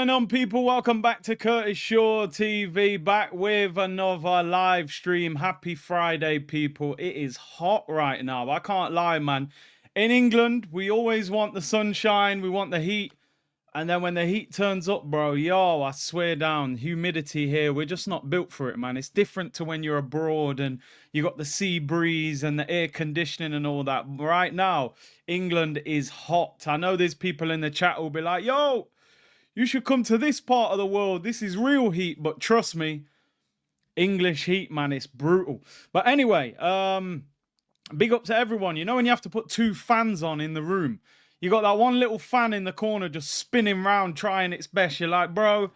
going on, people? Welcome back to Curtis Shaw TV, back with another live stream. Happy Friday, people. It is hot right now. I can't lie, man. In England, we always want the sunshine, we want the heat. And then when the heat turns up, bro, yo, I swear down, humidity here, we're just not built for it, man. It's different to when you're abroad and you got the sea breeze and the air conditioning and all that. Right now, England is hot. I know there's people in the chat who'll be like, yo, you should come to this part of the world. This is real heat, but trust me, English heat, man, it's brutal. But anyway, big up to everyone. You know when you have to put two fans on in the room? You got that one little fan in the corner just spinning round, trying its best. You're like, bro,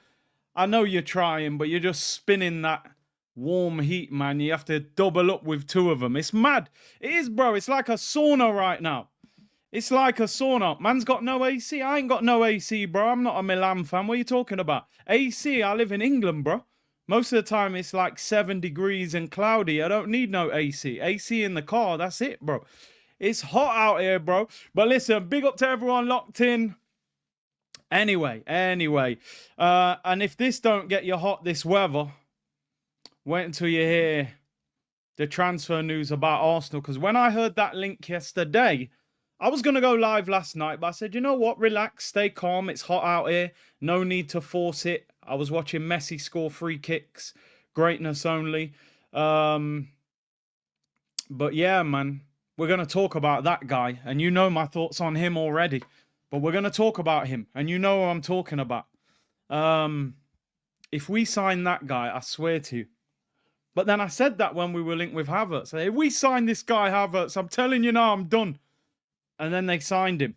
I know you're trying, but you're just spinning that warm heat, man. You have to double up with two of them. It's mad. It is, bro. It's like a sauna right now. It's like a sauna. Man's got no AC. I ain't got no AC, bro. I'm not a Milan fan. What are you talking about? AC, I live in England, bro. Most of the time, it's like 7 degrees and cloudy. I don't need no AC. AC in the car, that's it, bro. It's hot out here, bro. But listen, big up to everyone locked in. Anyway. And if this don't get you hot, this weather, wait until you hear the transfer news about Arsenal. Because when I heard that link yesterday, I was going to go live last night, but I said, you know what? Relax, stay calm. It's hot out here. No need to force it. I was watching Messi score free kicks. Greatness only. But yeah, man, we're going to talk about that guy. And you know my thoughts on him already. But we're going to talk about him. And you know what I'm talking about. If we sign that guy, I swear to you. But then I said that when we were linked with Havertz. If we sign this guy Havertz, I'm telling you now, I'm done. And then they signed him.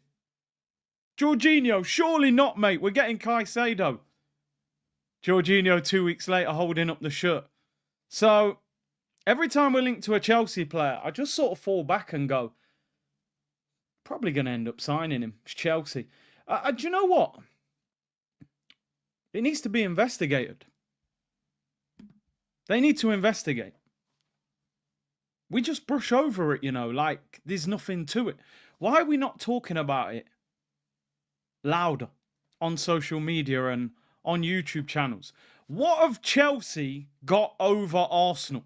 Jorginho, surely not, mate. We're getting Caicedo. Jorginho 2 weeks later holding up the shirt. So every time we're linked to a Chelsea player, I just sort of fall back and go, probably going to end up signing him. It's Chelsea. Do you know what? It needs to be investigated. They need to investigate. We just brush over it, you know, like there's nothing to it. Why are we not talking about it louder on social media and on YouTube channels? What have Chelsea got over Arsenal?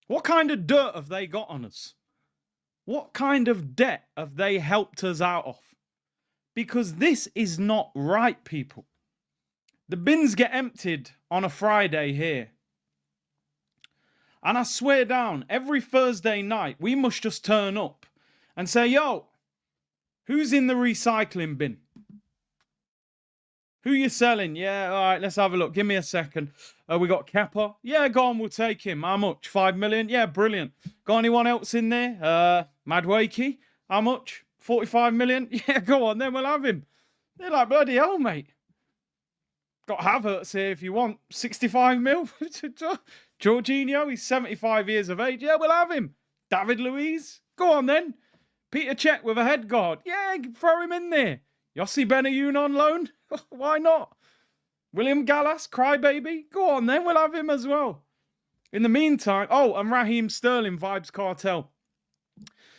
What kind of dirt have they got on us? What kind of debt have they helped us out of? Because this is not right, people. The bins get emptied on a Friday here. And I swear down, every Thursday night, we must just turn up and say, yo, who's in the recycling bin? Who you selling? Yeah, all right, let's have a look. Give me a second. We got Kepa. Yeah, go on, we'll take him. How much? 5 million? Yeah, brilliant. Got anyone else in there? Madueke. How much? 45 million? Yeah, go on, then we'll have him. They're like, bloody hell, mate. Got Havertz here if you want. 65 mil. Jorginho, he's 75 years of age. Yeah, we'll have him. David Luiz. Go on, then. Peter Cech with a head guard. Yeah, throw him in there. Yossi Benayoun on loan? Why not? William Gallas, crybaby? Go on then, we'll have him as well. In the meantime, oh, and Raheem Sterling, Vibes Cartel.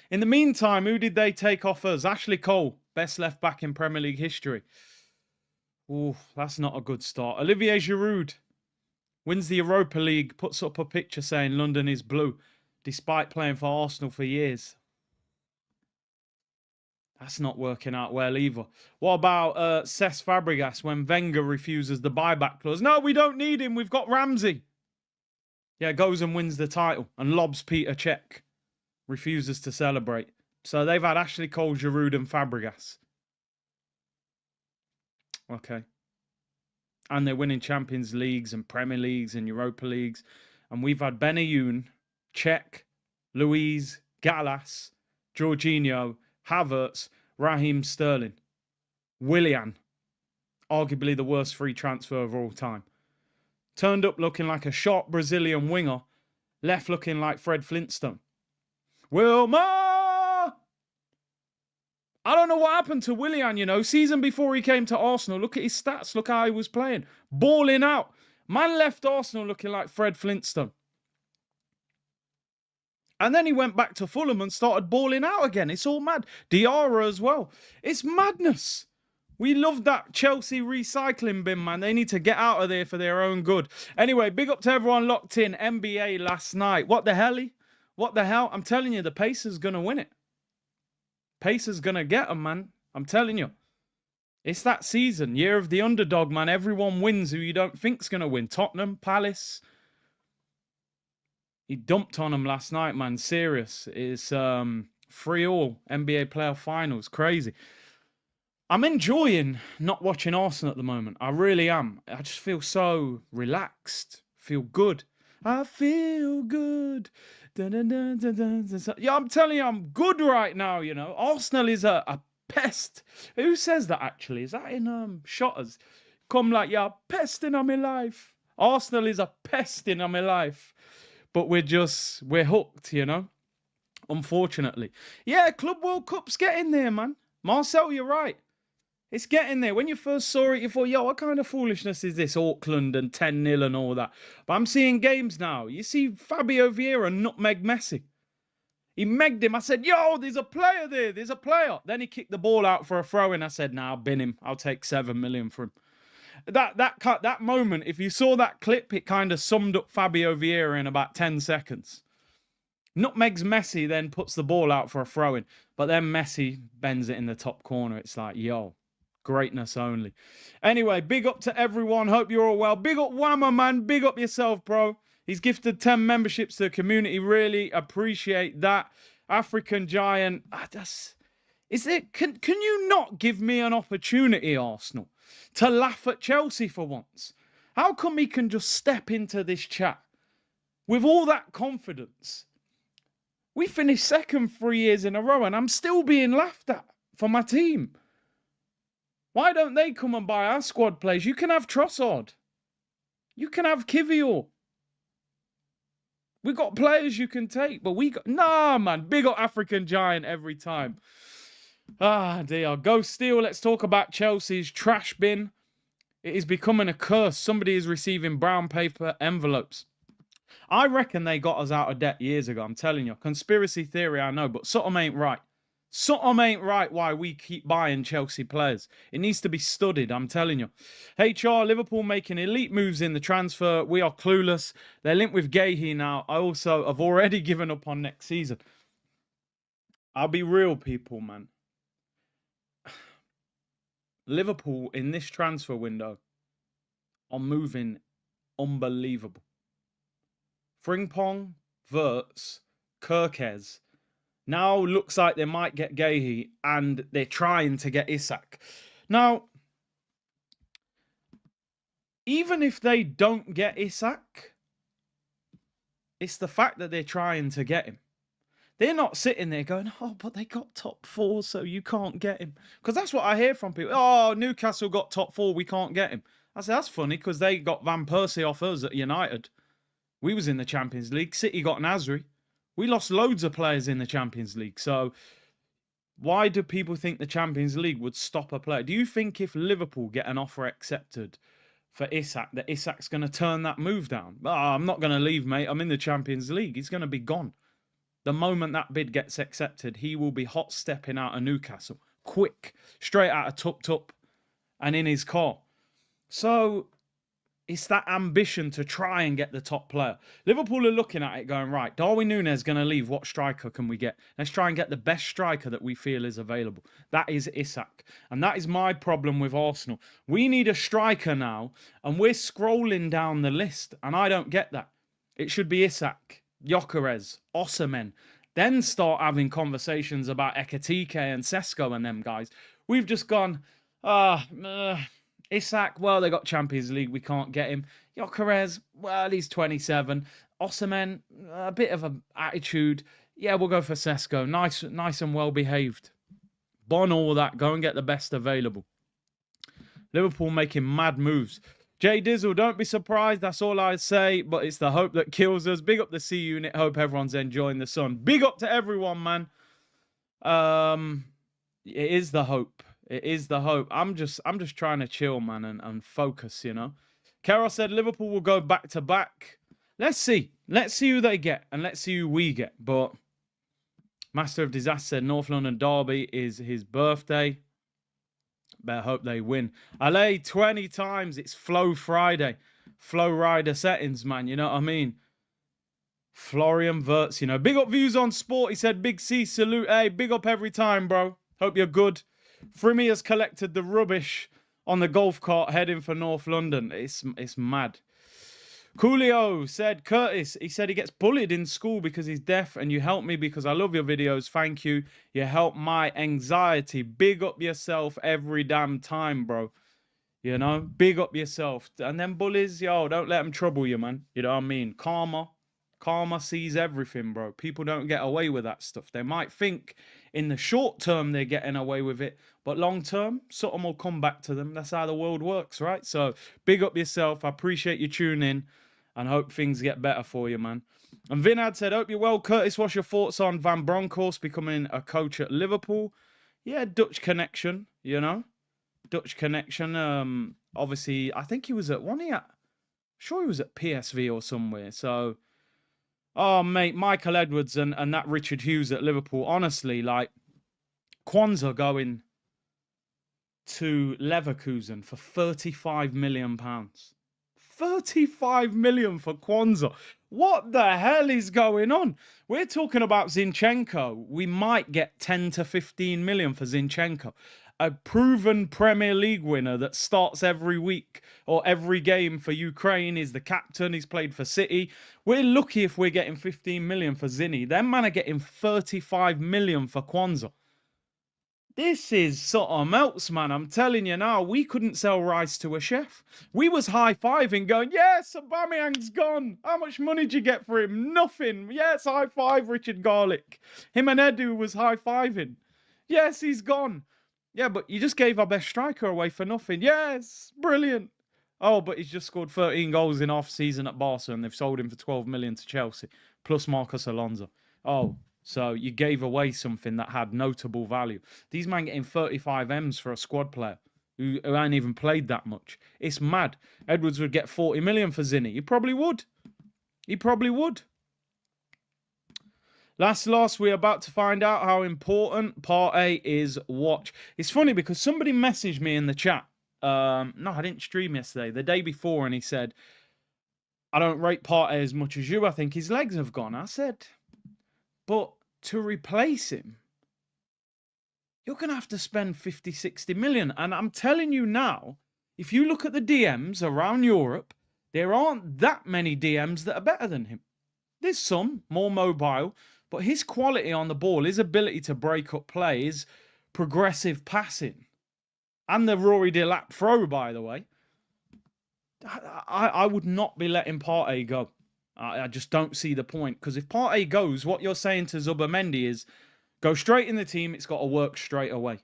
In the meantime, who did they take off us? Ashley Cole, best left back in Premier League history. Ooh, that's not a good start. Olivier Giroud wins the Europa League, puts up a picture saying London is blue, despite playing for Arsenal for years. That's not working out well either. What about Cesc Fabregas when Wenger refuses the buyback clause? No, we don't need him. We've got Ramsey. Yeah, goes and wins the title and lobs Peter Cech. Refuses to celebrate. So they've had Ashley Cole, Giroud and Fabregas. Okay. And they're winning Champions Leagues and Premier Leagues and Europa Leagues. And we've had Benayoun, Cech, Luiz, Gallas, Jorginho, Havertz, Raheem Sterling, Willian, arguably the worst free transfer of all time. Turned up looking like a sharp Brazilian winger, left looking like Fred Flintstone. Wilma! I don't know what happened to Willian, you know. Season before he came to Arsenal, look at his stats, look how he was playing. Balling out. Man left Arsenal looking like Fred Flintstone. And then he went back to Fulham and started balling out again. It's all mad. Diarra as well. It's madness. We love that Chelsea recycling bin, man. They need to get out of there for their own good. Anyway, big up to everyone locked in. NBA last night. What the hell? What the hell? I'm telling you, the Pacers going to win it. Pacers going to get them, man. I'm telling you. It's that season. Year of the underdog, man. Everyone wins who you don't think's going to win. Tottenham, Palace. He dumped on them last night, man. Serious. It's 3-all NBA playoff finals. Crazy. I'm enjoying not watching Arsenal at the moment. I really am. I just feel so relaxed. Feel good. I feel good. Dun, dun, dun, dun, dun, dun. Yeah, I'm telling you, I'm good right now, you know. Arsenal is a pest. Who says that, actually? Is that in Shotters? Come like, yeah, pesting on my life. Arsenal is a pesting on my life. But we're hooked, you know. Unfortunately. Yeah, Club World Cup's getting there, man. Marcel, you're right. It's getting there. When you first saw it, you thought, yo, what kind of foolishness is this? Auckland and 10-0 and all that. But I'm seeing games now. You see Fabio Vieira nutmeg Messi. He megged him. I said, yo, there's a player there. There's a player. Then he kicked the ball out for a throw-in. I said, nah, I'll bin him. I'll take 7 million for him. That moment, if you saw that clip, it kind of summed up Fabio Vieira in about 10 seconds. Nutmegs Messi, then puts the ball out for a throw-in. But then Messi bends it in the top corner. It's like, yo. Greatness only. Anyway, big up to everyone. Hope you're all well. Big up Whammer, man. Big up yourself, bro. He's gifted 10 memberships to the community. Really appreciate that. African Giant. Can you not give me an opportunity, Arsenal, to laugh at Chelsea for once? How come he can just step into this chat with all that confidence? We finished second 3 years in a row, and I'm still being laughed at for my team. Why don't they come and buy our squad players? You can have Trossard. You can have Kivior. We've got players you can take, but nah, man. Big up African Giant every time. Ah, dear. Go Steel. Let's talk about Chelsea's trash bin. It is becoming a curse. Somebody is receiving brown paper envelopes. I reckon they got us out of debt years ago. I'm telling you. Conspiracy theory, I know, but something ain't right. Something ain't right why we keep buying Chelsea players. It needs to be studied, I'm telling you. HR, Liverpool making elite moves in the transfer. We are clueless. They're linked with Gahey now. I also have already given up on next season. I'll be real, people, man. Liverpool in this transfer window are moving unbelievable. Frimpong, Wirtz, Kirkes. Now looks like they might get Gahey, and they're trying to get Isak. Now, even if they don't get Isak, it's the fact that they're trying to get him. They're not sitting there going, oh, but they got top 4, so you can't get him. Because that's what I hear from people. Oh, Newcastle got top 4, we can't get him. I say, that's funny, because they got Van Persie off us at United. We was in the Champions League. City got Nasri. We lost loads of players in the Champions League. So why do people think the Champions League would stop a player? Do you think if Liverpool get an offer accepted for Isak, that Isak's going to turn that move down? Oh, I'm not going to leave, mate. I'm in the Champions League. He's going to be gone. The moment that bid gets accepted, he will be hot stepping out of Newcastle. Quick. Straight out of Tup and in his car. So it's that ambition to try and get the top player. Liverpool are looking at it going, right, Darwin Núñez going to leave. What striker can we get? Let's try and get the best striker that we feel is available. That is Isak. And that is my problem with Arsenal. We need a striker now, and we're scrolling down the list, and I don't get that. It should be Isak, Gyökeres, Osimhen. Then start having conversations about Ekitike and Sesko and them guys. We've just gone, Isak, well, they got Champions League. We can't get him. Gyökeres, well, he's 27. Osimhen, a bit of an attitude. Yeah, we'll go for Sesko. Nice and well-behaved. Bon all that. Go and get the best available. Liverpool making mad moves. Jay Dizzle, don't be surprised. That's all I say. But it's the hope that kills us. Big up the C unit. Hope everyone's enjoying the sun. Big up to everyone, man. It is the hope. It is the hope. I'm just trying to chill, man, and focus, you know. Carol said Liverpool will go back to back. Let's see. Let's see who they get, and let's see who we get. But Master of Disaster said North London Derby is his birthday. Better hope they win. I lay 20 times. It's Flow Friday. Flow Rider settings, man. You know what I mean? Florian Wirtz, you know. Big up views on sport. He said, Big C salute. Hey, big up every time, bro. Hope you're good. Frimmy has collected the rubbish on the golf cart heading for North London. It's mad. Coolio said, Curtis, he said he gets bullied in school because he's deaf, and you help me because I love your videos. Thank you. You help my anxiety. Big up yourself every damn time, bro. You know, big up yourself. And then bullies, yo, don't let them trouble you, man. You know what I mean? Karma sees everything, bro. People don't get away with that stuff. They might think in the short term they're getting away with it, but long term, something will come back to them. That's how the world works, right? So big up yourself. I appreciate you tuning in and hope things get better for you, man. And Vinad said, hope you're well, Curtis. What's your thoughts on Van Bronckhorst becoming a coach at Liverpool? Yeah, Dutch connection, you know. Dutch connection. Obviously, I think he was at sure he was at PSV or somewhere. So, oh mate, Michael Edwards and that Richard Hughes at Liverpool. Honestly, like Kwanzaa going to Leverkusen for £35 million. 35 million for Kwanzaa. What the hell is going on? We're talking about Zinchenko. We might get 10 to 15 million for Zinchenko. A proven Premier League winner that starts every week or every game for Ukraine. He's the captain. He's played for City. We're lucky if we're getting 15 million for Zinni. Them man are getting 35 million for Kwanzaa. This is something else, man. I'm telling you now, we couldn't sell rice to a chef. We was high-fiving going, yes, Aubameyang's gone. How much money did you get for him? Nothing. Yes, high-five Richard Garlick. Him and Edu was high-fiving. Yes, he's gone. Yeah, but you just gave our best striker away for nothing. Yes, brilliant. Oh, but he's just scored 13 goals in half-season at Barca, and they've sold him for 12 million to Chelsea, plus Marcus Alonso. Oh, so you gave away something that had notable value. These men getting 35 M's for a squad player who ain't even played that much. It's mad. Edwards would get 40 million for Zinni. He probably would. He probably would. Last, we're about to find out how important Partey is. Watch. It's funny because somebody messaged me in the chat. No, I didn't stream yesterday. The day before, and he said, I don't rate Partey as much as you. I think his legs have gone. I said, but to replace him, you're going to have to spend 50, 60 million. And I'm telling you now, if you look at the DMs around Europe, there aren't that many DMs that are better than him. There's some, more mobile, but his quality on the ball, his ability to break up play, his progressive passing, and the Rory Delap throw, by the way, I would not be letting Partey go. I just don't see the point. Because if Partey goes, what you're saying to Zubimendi is, go straight in the team, it's got to work straight away.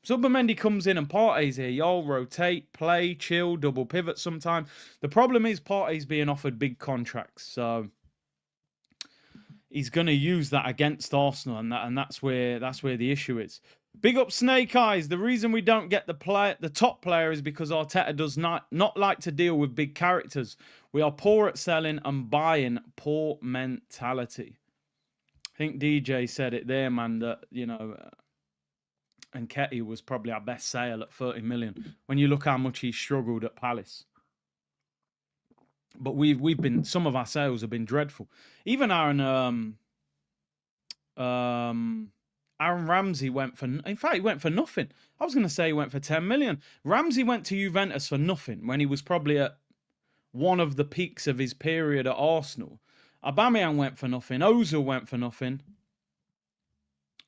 Zubimendi comes in and Partey's here. Y'all rotate, play, chill, double pivot sometime. The problem is Partey's being offered big contracts. So he's going to use that against Arsenal, and that's where the issue is. Big up Snake Eyes. The reason we don't get the top player is because Arteta does not like to deal with big characters. We are poor at selling and buying. Poor mentality. I think DJ said it there, man, that, you know, and Ketty was probably our best sale at 30 million. When you look how much he struggled at Palace. But we've been, some of our sales have been dreadful. Even Aaron Ramsey went for, in fact, he went for nothing. I was going to say he went for 10 million. Ramsey went to Juventus for nothing when he was probably at one of the peaks of his period at Arsenal. Aubameyang went for nothing. Ozil went for nothing.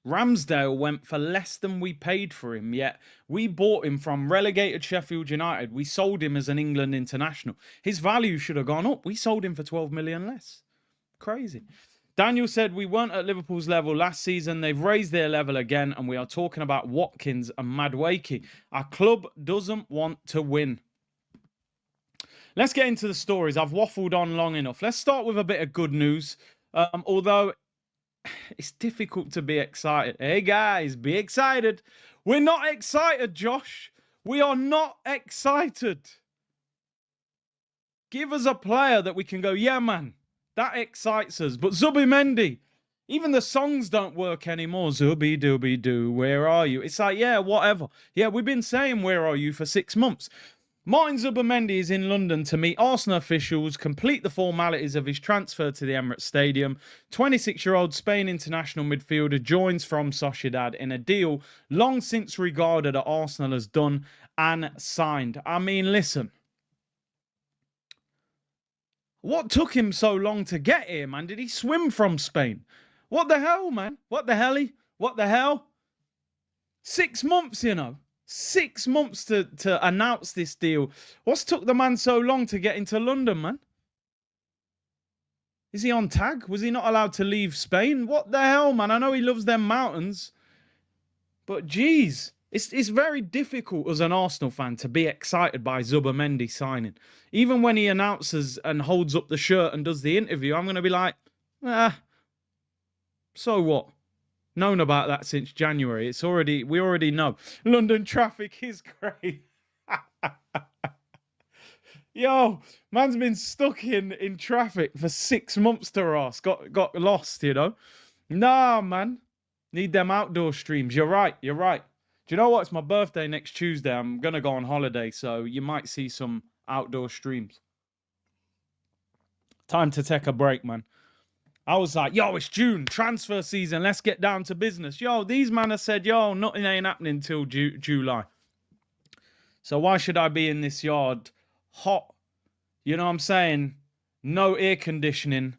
Ramsdale went for less than we paid for him, yet we bought him from relegated Sheffield United. We sold him as an England international. His value should have gone up. We sold him for 12 million less. Crazy. Daniel said we weren't at Liverpool's level last season. They've raised their level again, and we are talking about Watkins and Madueke. Our club doesn't want to win. Let's get into the stories. I've waffled on long enough. Let's start with a bit of good news. Although it's difficult to be excited. Hey, guys, be excited. We're not excited, Josh. We are not excited. Give us a player that we can go, yeah, man, that excites us. But Zubimendi, Even the songs don't work anymore. Zubi dooby doo, where are you? It's like, yeah, whatever. Yeah, we've been saying where are you for 6 months. Martin Zubimendi is in London to meet Arsenal officials, complete the formalities of his transfer to the Emirates Stadium. 26-year-old Spain international midfielder joins from Sociedad in a deal long since regarded at Arsenal as done and signed. I mean, listen. What took him so long to get here, man? Did he swim from Spain? What the hell, man? What the hell? What the hell? 6 months, you know. 6 months to announce this deal. What's took the man so long to get into London, man? Is he on tag? Was he not allowed to leave Spain? What the hell, man? I know he loves them mountains. But geez, it's very difficult as an Arsenal fan to be excited by Zubimendi signing. Even when he announces and holds up the shirt and does the interview, I'm going to be like, so what? Known about that since January. We already know. London traffic is great. Yo, man's been stuck in traffic for 6 months to Ross. Got lost, you know. Nah, man. Need them outdoor streams. You're right. Do you know what? It's my birthday next Tuesday. I'm going to go on holiday, so you might see some outdoor streams. Time to take a break, man. I was like, yo, it's June, transfer season. Let's get down to business. Yo, these men have said, yo, nothing ain't happening until July. So why should I be in this yard hot? You know what I'm saying? No air conditioning.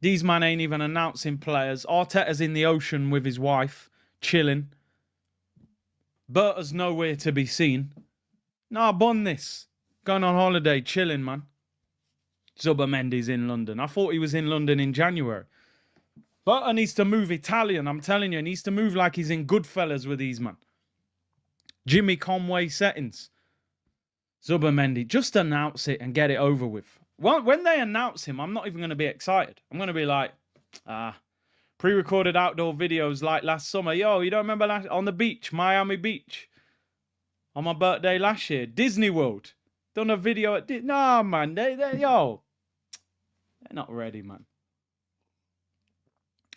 These men ain't even announcing players. Arteta's in the ocean with his wife, chilling. Berta's nowhere to be seen. Nah, bun this. Going on holiday, chilling, man. Zubimendi's in London. I thought he was in London in January. Berta needs to move Italian. I'm telling you, he needs to move like he's in Goodfellas with these, man. Jimmy Conway settings. Zubimendi, just announce it and get it over with. Well, when they announce him, I'm not even going to be excited. I'm going to be like, pre-recorded outdoor videos like last summer. Yo, you don't remember on the beach, Miami Beach? On my birthday last year. Disney World. Done a video at nah, man. They're not ready, man.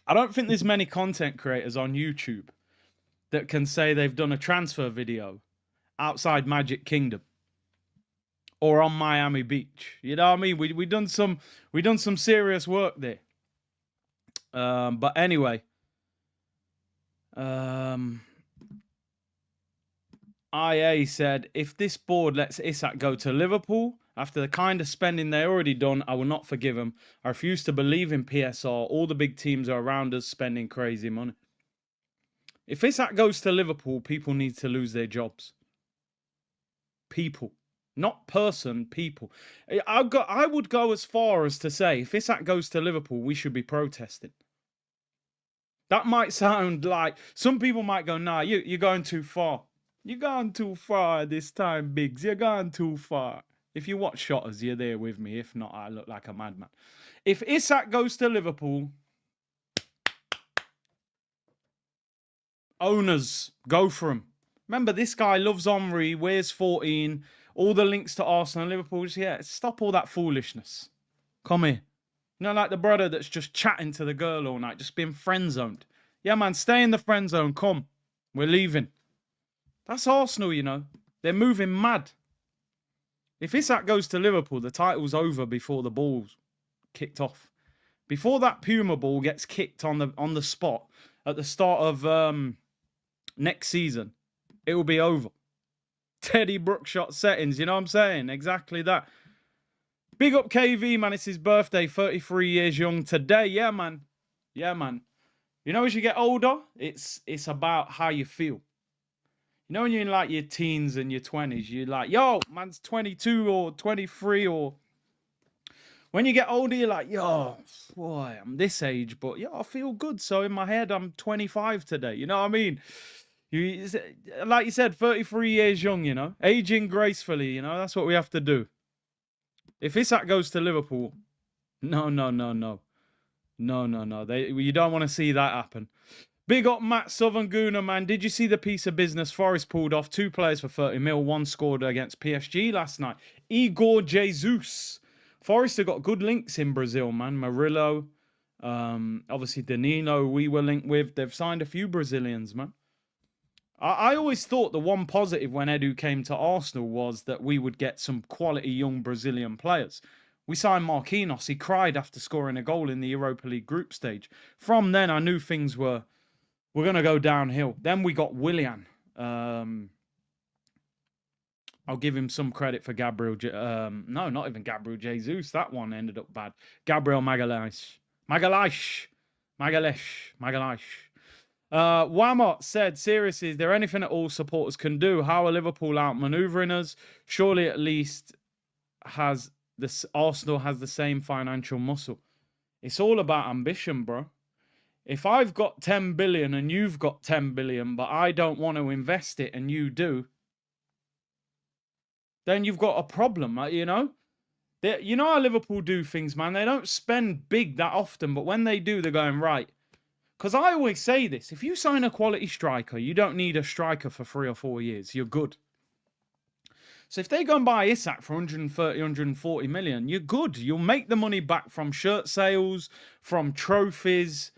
I don't think there's many content creators on YouTube that can say they've done a transfer video outside Magic Kingdom or on Miami Beach. You know what I mean? We done some serious work there. But anyway, IA said, if this board lets Isak go to Liverpool, after the kind of spending they already done, I will not forgive him. I refuse to believe in PSR. All the big teams are around us spending crazy money. If Isak goes to Liverpool, people need to lose their jobs. People. Not person, people. I would go as far as to say, if Isak goes to Liverpool, we should be protesting. That might sound like, some people might go, nah, you're going too far. You're going too far this time, Biggs. You're going too far. If you watch Shotters, you're there with me. If not, I look like a madman. If Isak goes to Liverpool, owners, go for him. Remember, this guy loves Henry, wears 14, all the links to Arsenal and Liverpool. Yeah, stop all that foolishness. Come here. You know, like the brother that's just chatting to the girl all night, just being friend-zoned. Yeah, man, stay in the friend zone. Come. We're leaving. That's Arsenal, you know. They're moving mad. If Isak goes to Liverpool, the title's over before the ball's kicked off. Before that Puma ball gets kicked on the spot at the start of next season, it will be over. Teddy Brookshot settings, you know what I'm saying? Exactly that. Big up KV, man. It's his birthday, 33 years young today. Yeah, man. Yeah, man. You know, as you get older, it's about how you feel. You know, when you're in like your teens and your 20s, you're like, yo, man's 22 or 23 or... When you get older, you're like, yo, boy, I'm this age, but yo, I feel good. So in my head, I'm 25 today. You know what I mean? Like you said, 33 years young, you know? Aging gracefully, you know? That's what we have to do. If Isak goes to Liverpool, no. You don't want to see that happen. Big up Matt Southern Gooner, man. Did you see the piece of business Forest pulled off? 2 players for 30 mil. 1 scored against PSG last night. Igor Jesus. Forest have got good links in Brazil, man. Murillo, Obviously, Danilo, we were linked with. They've signed a few Brazilians, man. I always thought the one positive when Edu came to Arsenal was that we would get some quality young Brazilian players. We signed Marquinhos. He cried after scoring a goal in the Europa League group stage. From then, I knew things were going to go downhill. Then we got Willian. I'll give him some credit for Gabriel. No, not even Gabriel Jesus. That one ended up bad. Gabriel Magalhaes. Magalhaes. Magalhaes. Magalhaes. Wamot said, seriously, is there anything at all supporters can do? How are Liverpool outmaneuvering us? Surely at least has this Arsenal has the same financial muscle. It's all about ambition, bro. If I've got 10 billion and you've got 10 billion, but I don't want to invest it and you do, then you've got a problem, you know? You know how Liverpool do things, man? They don't spend big that often, but when they do, they're going, right. Because I always say this, if you sign a quality striker, you don't need a striker for 3 or 4 years. You're good. So if they go and buy Isak for 130, 140 million, you're good. You'll make the money back from shirt sales, from trophies,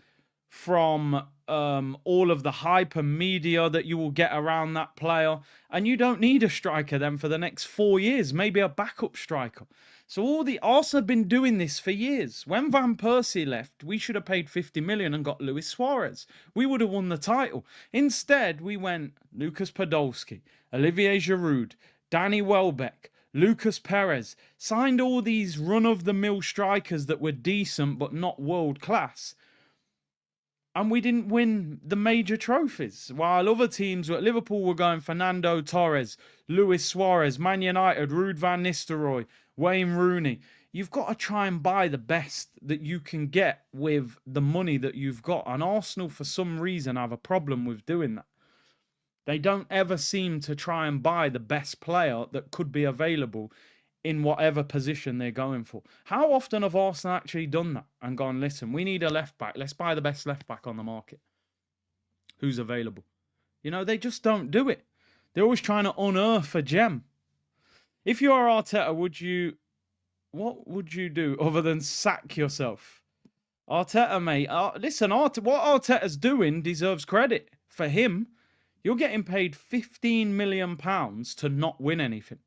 from all of the hype and media that you will get around that player. And you don't need a striker then for the next 4 years, maybe a backup striker. So all the Arsenal have been doing this for years. When Van Persie left, we should have paid 50 million and got Luis Suarez. We would have won the title. Instead, we went Lucas Podolski, Olivier Giroud, Danny Welbeck, Lucas Perez, signed all these run-of-the-mill strikers that were decent but not world-class. And we didn't win the major trophies. While other teams at Liverpool were going Fernando Torres, Luis Suarez, Man United, Ruud van Nistelrooy, Wayne Rooney. You've got to try and buy the best that you can get with the money that you've got. And Arsenal, for some reason, have a problem with doing that. They don't ever seem to try and buy the best player that could be available in whatever position they're going for. How often have Arsenal actually done that and gone, listen, we need a left back. Let's buy the best left back on the market. Who's available? You know, they just don't do it. They're always trying to unearth a gem. If you are Arteta, what would you do other than sack yourself? Arteta, mate. Listen, what Arteta's doing deserves credit. For him, you're getting paid £15 million to not win anything.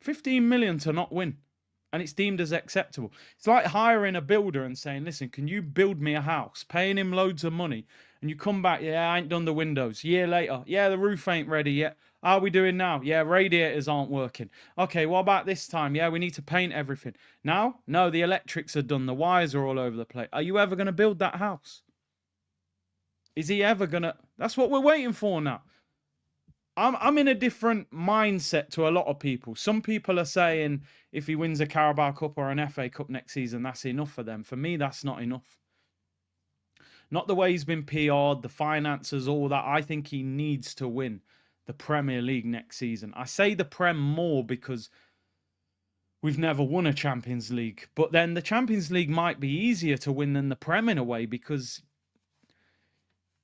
15 million to not win. And it's deemed as acceptable. It's like hiring a builder and saying, listen, can you build me a house? Paying him loads of money. And you come back, yeah, I ain't done the windows. Year later, yeah, the roof ain't ready yet. How are we doing now? Yeah, radiators aren't working. Okay, what about this time? Yeah, we need to paint everything. Now? No, the electrics are done. The wires are all over the place. Are you ever going to build that house? Is he ever going to... That's what we're waiting for now. I'm in a different mindset to a lot of people. Some people are saying if he wins a Carabao Cup or an FA Cup next season, that's enough for them. For me, that's not enough. Not the way he's been PR'd, the finances, all that. I think he needs to win the Premier League next season. I say the Prem more because we've never won a Champions League. But then the Champions League might be easier to win than the Prem in a way because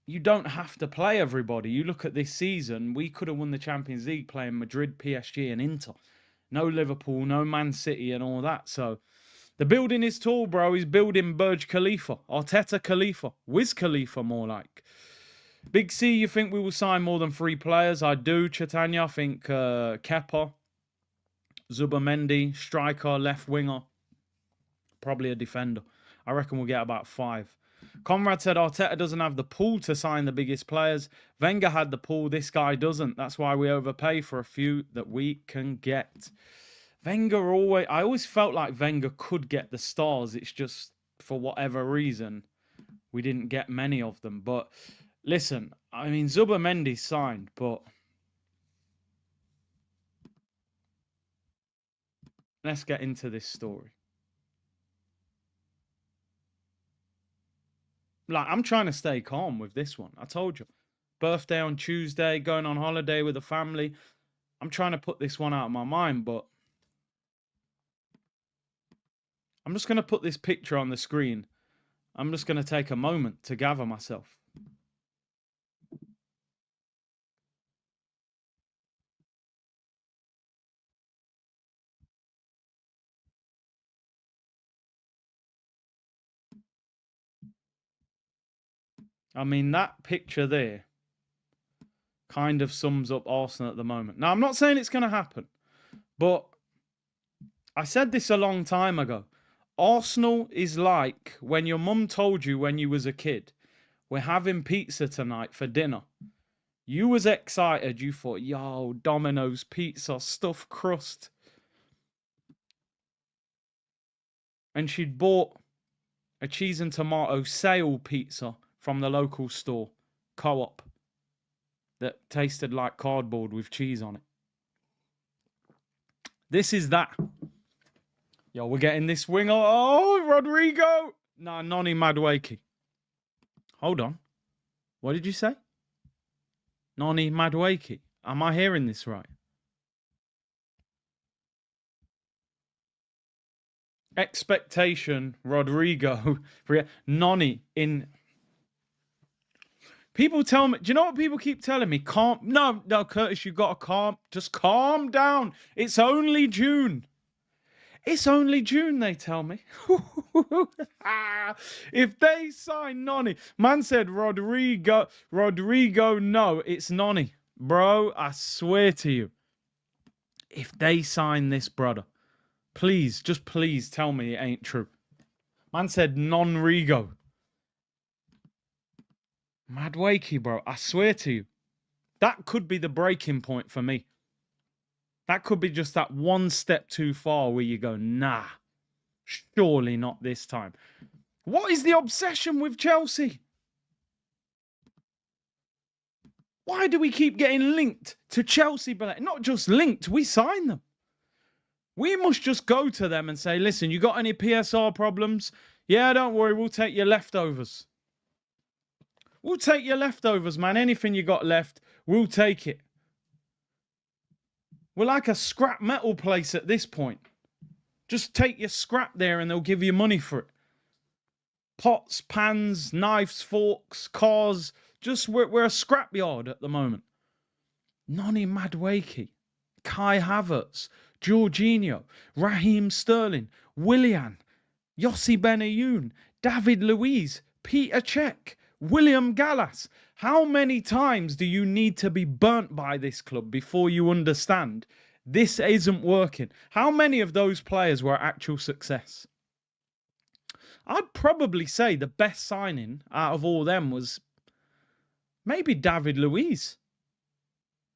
you don't have to play everybody. You look at this season, we could have won the Champions League playing Madrid, PSG and Inter. No Liverpool, no Man City and all that. So the building is tall, bro. He's building Burj Khalifa, Arteta Khalifa, Wiz Khalifa more like. Big C, you think we will sign more than 3 players? I do, Chaitanya. I think Kepa, Zubimendi, striker, left winger, probably a defender. I reckon we'll get about 5. Conrad said Arteta doesn't have the pool to sign the biggest players. Wenger had the pool. This guy doesn't. That's why we overpay for a few that we can get. Wenger I always felt like Wenger could get the stars. It's just for whatever reason we didn't get many of them. But listen, I mean Zubimendi signed, but let's get into this story. Like, I'm trying to stay calm with this one. I told you. Birthday on Tuesday, going on holiday with the family. I'm trying to put this one out of my mind, but I'm just going to put this picture on the screen. I'm just going to take a moment to gather myself. I mean, that picture there kind of sums up Arsenal at the moment. Now, I'm not saying it's going to happen, but I said this a long time ago. Arsenal is like when your mum told you when you was a kid, we're having pizza tonight for dinner. You was excited. You thought, yo, Domino's pizza, stuffed crust. And she'd bought a cheese and tomato sale pizza from the local store, Co-op, that tasted like cardboard with cheese on it. This is that. Yo, we're getting this winger. Oh, Rodrigo. Nah, Noni Madueke. Hold on. What did you say? Noni Madueke. Am I hearing this right? Expectation, Rodrigo. Noni in... People tell me... Do you know what people keep telling me? Calm... No, Curtis, you got to calm... Just calm down. It's only June. It's only June, they tell me. If they sign Noni, man said Rodrigo, no, it's Noni. Bro, I swear to you, if they sign this brother, please, just please tell me it ain't true. Man said non-Rigo. Madueke, bro, I swear to you, that could be the breaking point for me. That could be just that one step too far where you go, nah, surely not this time. What is the obsession with Chelsea? Why do we keep getting linked to Chelsea? But not just linked, we sign them. We must just go to them and say, listen, you got any PSR problems? Yeah, don't worry, we'll take your leftovers. We'll take your leftovers, man. Anything you got left, we'll take it. We're like a scrap metal place at this point. Just take your scrap there and they'll give you money for it. Pots, pans, knives, forks, cars. Just we're a scrapyard at the moment. Noni Madueke, Kai Havertz, Jorginho, Raheem Sterling, Willian, Yossi Benayoun, David Luiz, Peter Cech, William Gallas. How many times do you need to be burnt by this club before you understand this isn't working? How many of those players were actual success? I'd probably say the best signing out of all them was maybe David Luiz.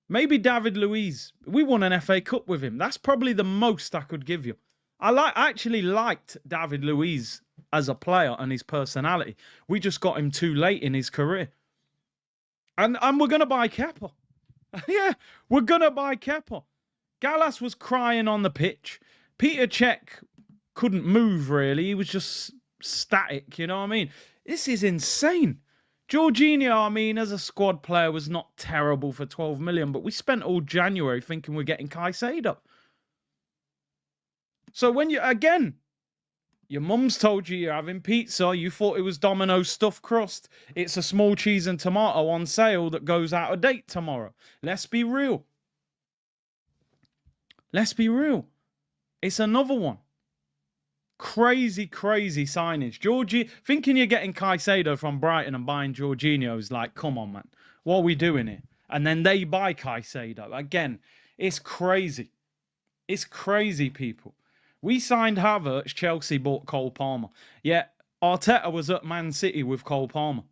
Maybe David Luiz. We won an FA Cup with him. That's probably the most I could give you. I actually liked David Luiz as a player and his personality. We just got him too late in his career. And we're going to buy Kepa. Yeah, we're going to buy Kepa. Gallas was crying on the pitch. Peter Cech couldn't move, really. He was just static, you know what I mean? This is insane. Jorginho, I mean, as a squad player, was not terrible for 12 million, but we spent all January thinking we're getting Caicedo. So when you, again, your mum's told you you're having pizza, you thought it was Domino's stuffed crust. It's a small cheese and tomato on sale that goes out of date tomorrow. Let's be real. Let's be real. It's another one. Crazy, crazy signage. Thinking you're getting Caicedo from Brighton and buying Jorginho is like, come on, man. What are we doing here? And then they buy Caicedo. Again, it's crazy. It's crazy, people. We signed Havertz, Chelsea bought Cole Palmer. Yet Arteta was at Man City with Cole Palmer.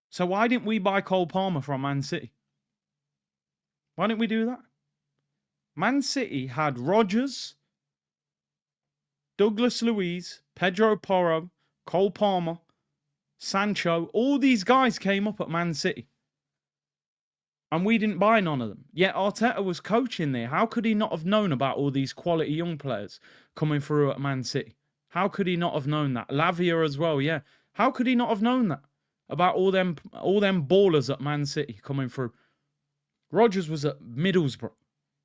So why didn't we buy Cole Palmer from Man City? Why didn't we do that? Man City had Rodgers, Douglas Luiz, Pedro Porro, Cole Palmer, Sancho. All these guys came up at Man City. And we didn't buy none of them. Yet Arteta was coaching there. How could he not have known about all these quality young players coming through at Man City? How could he not have known that? Lavia as well, yeah. How could he not have known that? About all them ballers at Man City coming through. Rodgers was at Middlesbrough.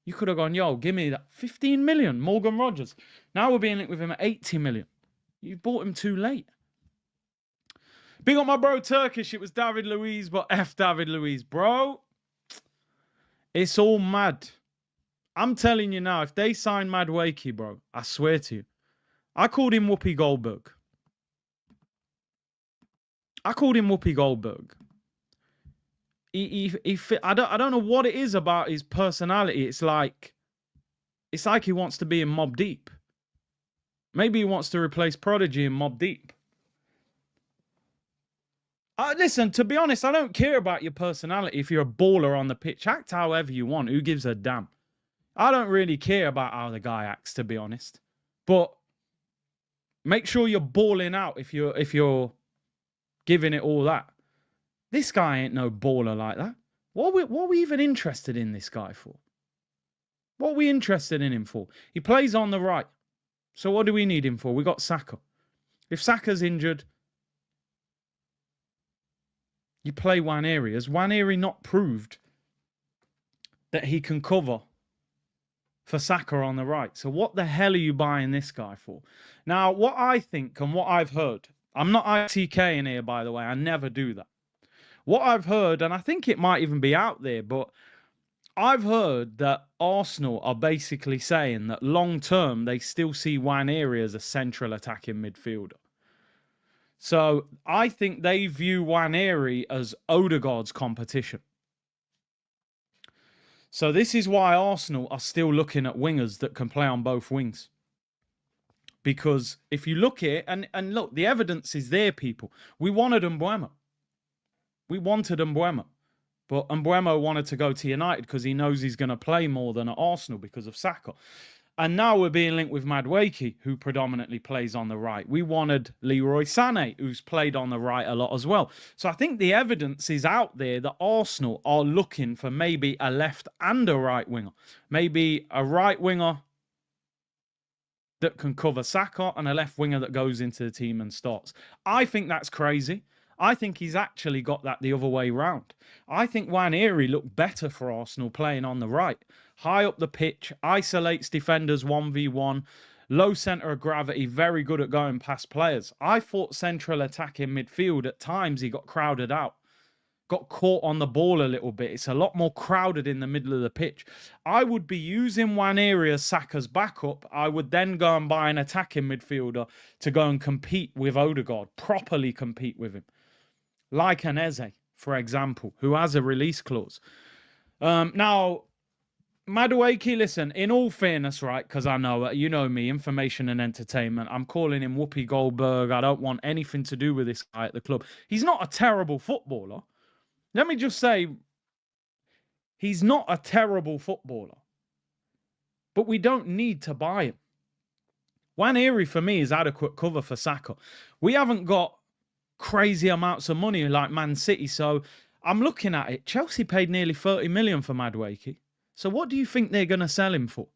You could have gone, yo, give me that 15 million, Morgan Rodgers. Now we're being linked with him at 80 million. You bought him too late. Big up my bro Turkish. It was David Luiz, but F David Luiz, bro. It's all mad. I'm telling you now, if they sign Madueke, bro, I swear to you. I called him Whoopi Goldberg. I called him Whoopi Goldberg. I don't know what it is about his personality. It's like he wants to be in Mobb Deep. Maybe he wants to replace Prodigy in Mobb Deep. Listen, to be honest, I don't care about your personality. If you're a baller on the pitch, act however you want. Who gives a damn? I don't really care about how the guy acts, to be honest. But make sure you're balling out if you're giving it all that. This guy ain't no baller like that. What are we even interested in this guy for? What are we interested in him for? He plays on the right. So what do we need him for? We got Saka. If Saka's injured, you play Nwaneri. Has Nwaneri not proved that he can cover for Saka on the right? So what the hell are you buying this guy for? Now, what I think and what I've heard, I'm not ITK in here, by the way. I never do that. What I've heard, and I think it might even be out there, but I've heard that Arsenal are basically saying that long term, they still see Nwaneri as a central attacking midfielder. So I think they view Nwaneri as Odegaard's competition. So this is why Arsenal are still looking at wingers that can play on both wings. Because if you look at it, and look, the evidence is there, people. We wanted Mbeumo. But Mbeumo wanted to go to United because he knows he's going to play more than at Arsenal because of Saka. And now we're being linked with Madueke, who predominantly plays on the right. We wanted Leroy Sané, who's played on the right a lot as well. So I think the evidence is out there that Arsenal are looking for maybe a left and a right winger. Maybe a right winger that can cover Saka and a left winger that goes into the team and starts. I think that's crazy. I think he's actually got that the other way round. I think Nwaneri looked better for Arsenal playing on the right. High up the pitch, isolates defenders 1v1, low centre of gravity, very good at going past players. I thought central attacking midfield, at times he got crowded out. Got caught on the ball a little bit. It's a lot more crowded in the middle of the pitch. I would be using Nwaneri as Saka's backup. I would then go and buy an attacking midfielder to go and compete with Odegaard, properly compete with him. Like an Eze, for example, who has a release clause. Now, Madueke, listen, in all fairness, right, because I know, you know me, information and entertainment, I'm calling him Whoopi Goldberg. I don't want anything to do with this guy at the club. He's not a terrible footballer. Let me just say, he's not a terrible footballer. But we don't need to buy him. Nwaneri, for me, is adequate cover for Saka. We haven't got crazy amounts of money like Man City, so I'm looking at it. Chelsea paid nearly 30 million for Madueke. So what do you think they're going to sell him for?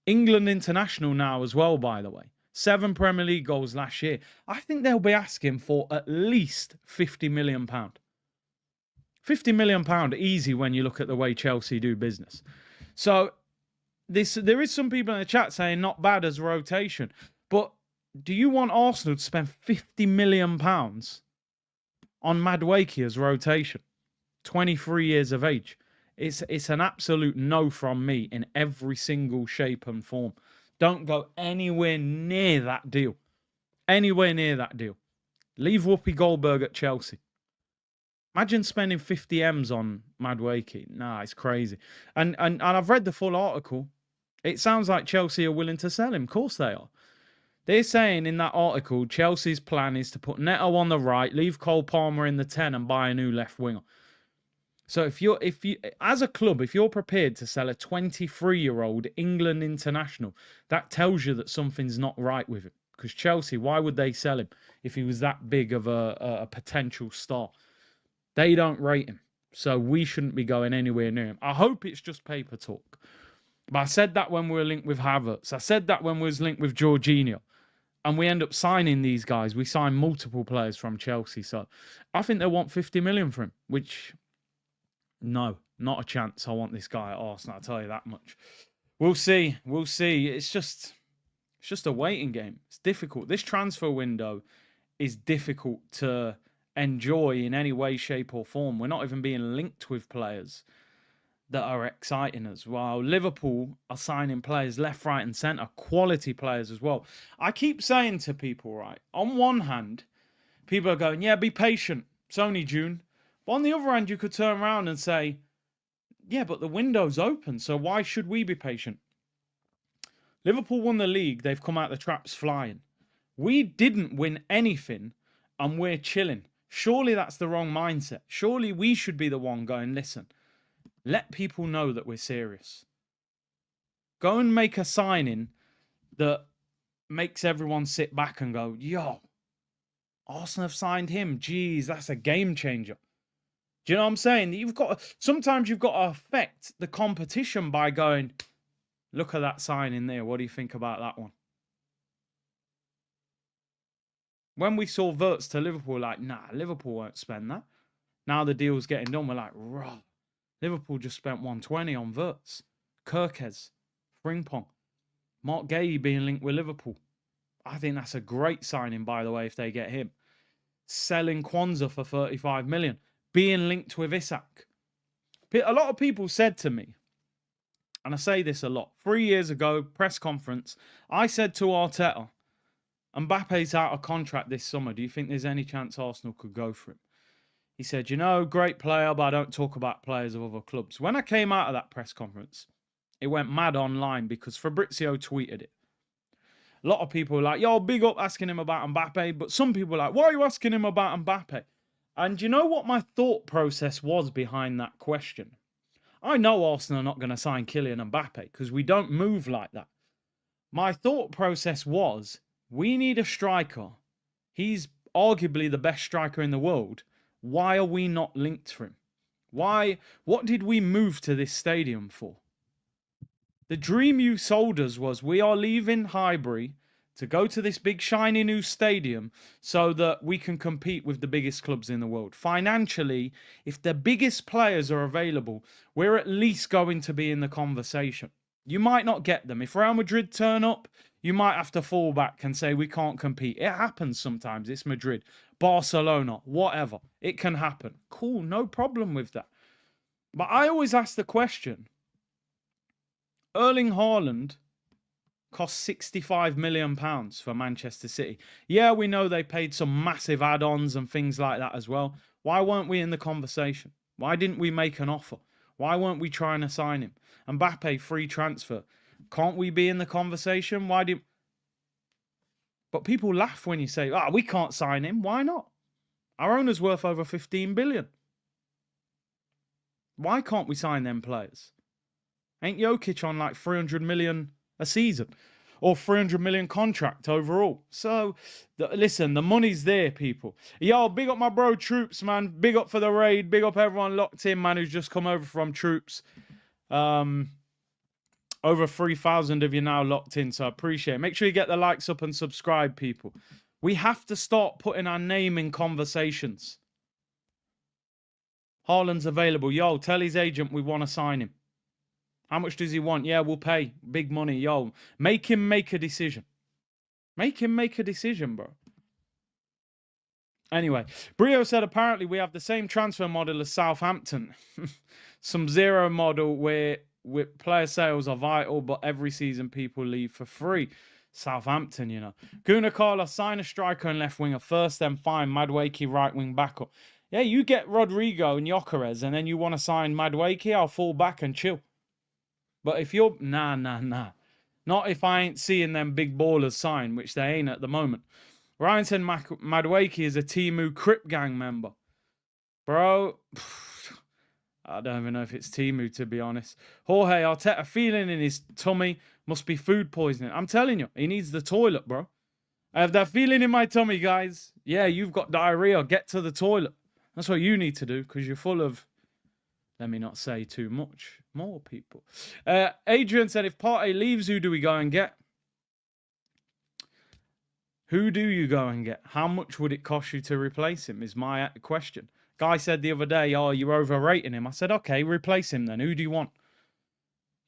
England international now as well, by the way. 7 Premier League goals last year. I think they'll be asking for at least £50 million. £50 million easy when you look at the way Chelsea do business. So there is some people in the chat saying not bad as rotation. But do you want Arsenal to spend £50 million on Madueke as rotation? 23 years of age. It's an absolute no from me in every single shape and form. Don't go anywhere near that deal. Anywhere near that deal. Leave Whoopi Goldberg at Chelsea. Imagine spending 50 M's on Madueke. Nah, it's crazy. And I've read the full article. It sounds like Chelsea are willing to sell him. Of course they are. They're saying in that article, Chelsea's plan is to put Neto on the right, leave Cole Palmer in the 10 and buy a new left winger. So if you as a club, if you're prepared to sell a 23-year-old England international, that tells you that something's not right with him. Because Chelsea, why would they sell him if he was that big of a potential star? They don't rate him. So we shouldn't be going anywhere near him. I hope it's just paper talk. But I said that when we were linked with Havertz. I said that when we was linked with Jorginho. And we end up signing these guys. We signed multiple players from Chelsea. So I think they want 50 million for him, which, no, not a chance. I want this guy at Arsenal, I'll tell you that much. We'll see. We'll see. It's just a waiting game. It's difficult. This transfer window is difficult to enjoy in any way, shape or form. We're not even being linked with players that are exciting us, while Liverpool are signing players left, right and centre, quality players as well. I keep saying to people, right, on one hand, People are going, yeah, be patient. It's only June. But on the other hand, you could turn around and say, yeah, but the window's open, so why should we be patient? Liverpool won the league. They've come out the traps flying. We didn't win anything, and we're chilling. Surely that's the wrong mindset. Surely we should be the one going, listen, let people know that we're serious. Go and make a signing that makes everyone sit back and go, yo, Arsenal have signed him. Jeez, that's a game changer. Do you know what I'm saying? Sometimes you've got to affect the competition by going, look at that signing there. What do you think about that one? When we saw Wirtz to Liverpool, like, nah, Liverpool won't spend that. Now the deal's getting done. We're like, raw. Liverpool just spent 120 on Wirtz. Kirkes, Frimpong, Mark Gay being linked with Liverpool. I think that's a great signing, by the way, if they get him. Selling Kwanzaa for 35 million. Being linked with Isak. A lot of people said to me, and I say this a lot, 3 years ago, press conference, I said to Arteta, Mbappe's out of contract this summer. Do you think there's any chance Arsenal could go for him? He said, you know, great player, but I don't talk about players of other clubs. When I came out of that press conference, it went mad online because Fabrizio tweeted it. A lot of people were like, yo, big up asking him about Mbappe. But some people were like, why are you asking him about Mbappe? And you know what my thought process was behind that question? I know Arsenal are not going to sign Kylian Mbappe because we don't move like that. My thought process was, we need a striker. He's arguably the best striker in the world. Why are we not linked to him? Why? What did we move to this stadium for? The dream you sold us was we are leaving Highbury to go to this big shiny new stadium so that we can compete with the biggest clubs in the world. Financially, if the biggest players are available, we're at least going to be in the conversation. You might not get them. If Real Madrid turn up, you might have to fall back and say we can't compete. It happens sometimes. It's Madrid, Barcelona, whatever. It can happen. Cool, no problem with that. But I always ask the question, Erling Haaland cost £65 million for Manchester City. Yeah, we know they paid some massive add-ons and things like that as well. Why weren't we in the conversation? Why didn't we make an offer? Why weren't we trying to sign him? Mbappe, free transfer. Can't we be in the conversation? But people laugh when you say, we can't sign him. Why not? Our owner's worth over 15 billion. Why can't we sign them players? Ain't Jokic on like 300 million a season or 300 million contract overall? So, listen, the money's there, people. Yo, big up my bro Troops, man. Big up for the raid. Big up everyone locked in, man, who's just come over from Troops. Over 3,000 of you now locked in, so I appreciate it. Make sure you get the likes up and subscribe, people. We have to start putting our name in conversations. Haaland's available. Yo, tell his agent we want to sign him. How much does he want? Yeah, we'll pay. Big money. Yo, make him make a decision. Make him make a decision, bro. Anyway, Brio said apparently we have the same transfer model as Southampton. Some zero model where player sales are vital, but every season people leave for free. Southampton, you know. Guna Carlos, sign a striker and left winger first, then fine Madueke right wing backup. Yeah, you get Rodrigo and Gyökeres, and then you want to sign Madueke, I'll fall back and chill. But if you're... Nah. Not if I ain't seeing them big ballers sign, which they ain't at the moment. Ryan said Madueke is a Timu Crip Gang member. Bro, I don't even know if it's Timu, to be honest. Jorge Arteta feeling in his tummy. Must be food poisoning. I'm telling you, he needs the toilet, bro. I have that feeling in my tummy, guys. Yeah, you've got diarrhea. Get to the toilet. That's what you need to do, because you're full of... Let me not say too much. More people. Adrian said, if Partey leaves, who do we go and get? Who do you go and get? How much would it cost you to replace him is my question. Guy said the other day, oh, you're overrating him. I said, okay, replace him then. Who do you want?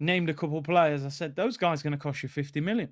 Named a couple of players. I said, those guys are going to cost you 50 million.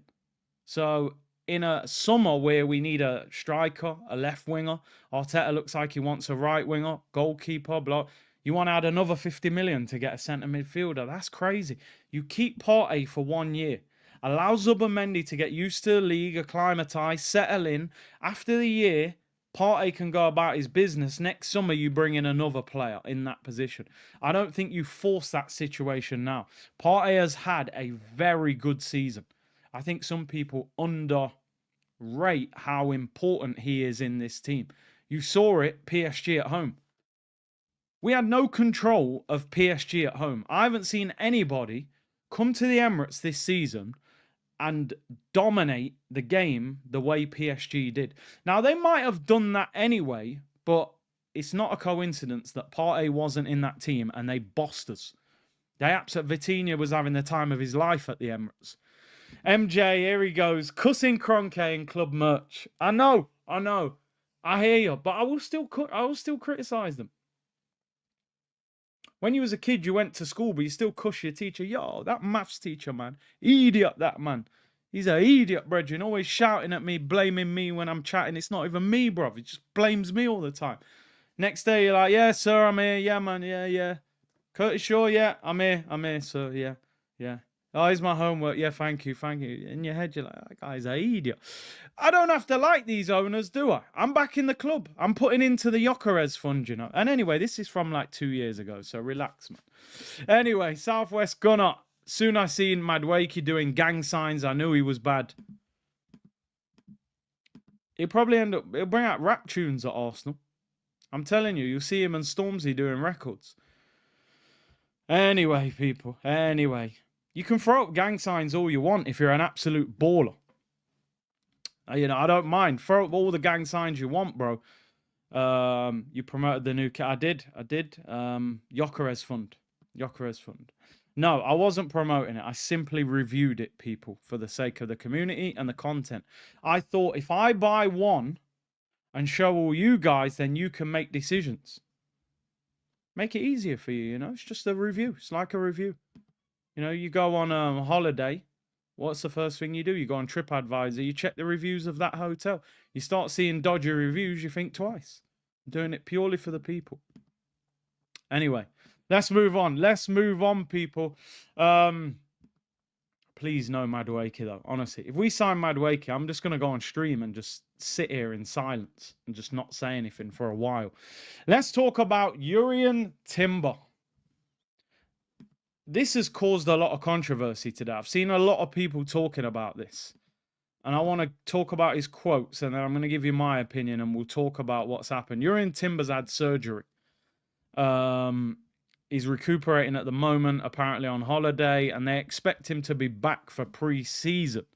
So in a summer where we need a striker, a left winger, Arteta looks like he wants a right winger, goalkeeper, blah. You want to add another 50 million to get a centre midfielder. That's crazy. You keep Partey for 1 year. Allow Zubimendi to get used to the league, acclimatise, settle in. After the year, Partey can go about his business. Next summer, you bring in another player in that position. I don't think you force that situation now. Partey has had a very good season. I think some people underrate how important he is in this team. You saw it, PSG at home. We had no control of PSG at home. I haven't seen anybody come to the Emirates this season and dominate the game the way PSG did. Now, they might have done that anyway, but it's not a coincidence that Partey wasn't in that team and they bossed us. Vitinha was having the time of his life at the Emirates. MJ, here he goes, cussing Kroenke in club merch. I know. I hear you, but I will still criticise them. When you was a kid, you went to school, but you still cuss your teacher. Yo, that maths teacher, man. Idiot, that man. He's an idiot, brethren. Always shouting at me, blaming me when I'm chatting. It's not even me, bro. He just blames me all the time. Next day, you're like, yeah, sir, I'm here. Yeah, man, yeah. Curtis Shaw, yeah, I'm here, sir, yeah. Oh, here's my homework. Yeah, thank you. In your head, you're like, that guy's an idiot. I don't have to like these owners, do I? I'm back in the club. I'm putting into the Gyökeres fund, you know. And anyway, this is from like 2 years ago, so relax, man. Anyway, Southwest Gunner. Soon I seen Madueke doing gang signs. I knew he was bad. He'll bring out rap tunes at Arsenal. I'm telling you, you'll see him and Stormzy doing records. Anyway, people, you can throw up gang signs all you want if you're an absolute baller. You know, I don't mind. Throw up all the gang signs you want, bro. You promoted the new cat. I did. Gyökeres fund. No, I wasn't promoting it. I simply reviewed it, people, for the sake of the community and the content. I thought if I buy one and show all you guys, then you can make decisions. Make it easier for you, you know? It's just a review. It's like a review. You know, you go on a holiday. What's the first thing you do? You go on TripAdvisor. You check the reviews of that hotel. You start seeing dodgy reviews, you think twice. I'm doing it purely for the people. Anyway, let's move on, people. Please no Madueke, though. Honestly, if we sign Madueke, I'm just going to go on stream and just sit here in silence and just not say anything for a while. Let's talk about Jurrien Timber. This has caused a lot of controversy today. I've seen a lot of people talking about this. And I want to talk about his quotes, and then I'm going to give you my opinion, and we'll talk about what's happened. Jurrien Timber's had surgery. He's recuperating at the moment, apparently on holiday, and they expect him to be back for pre-season.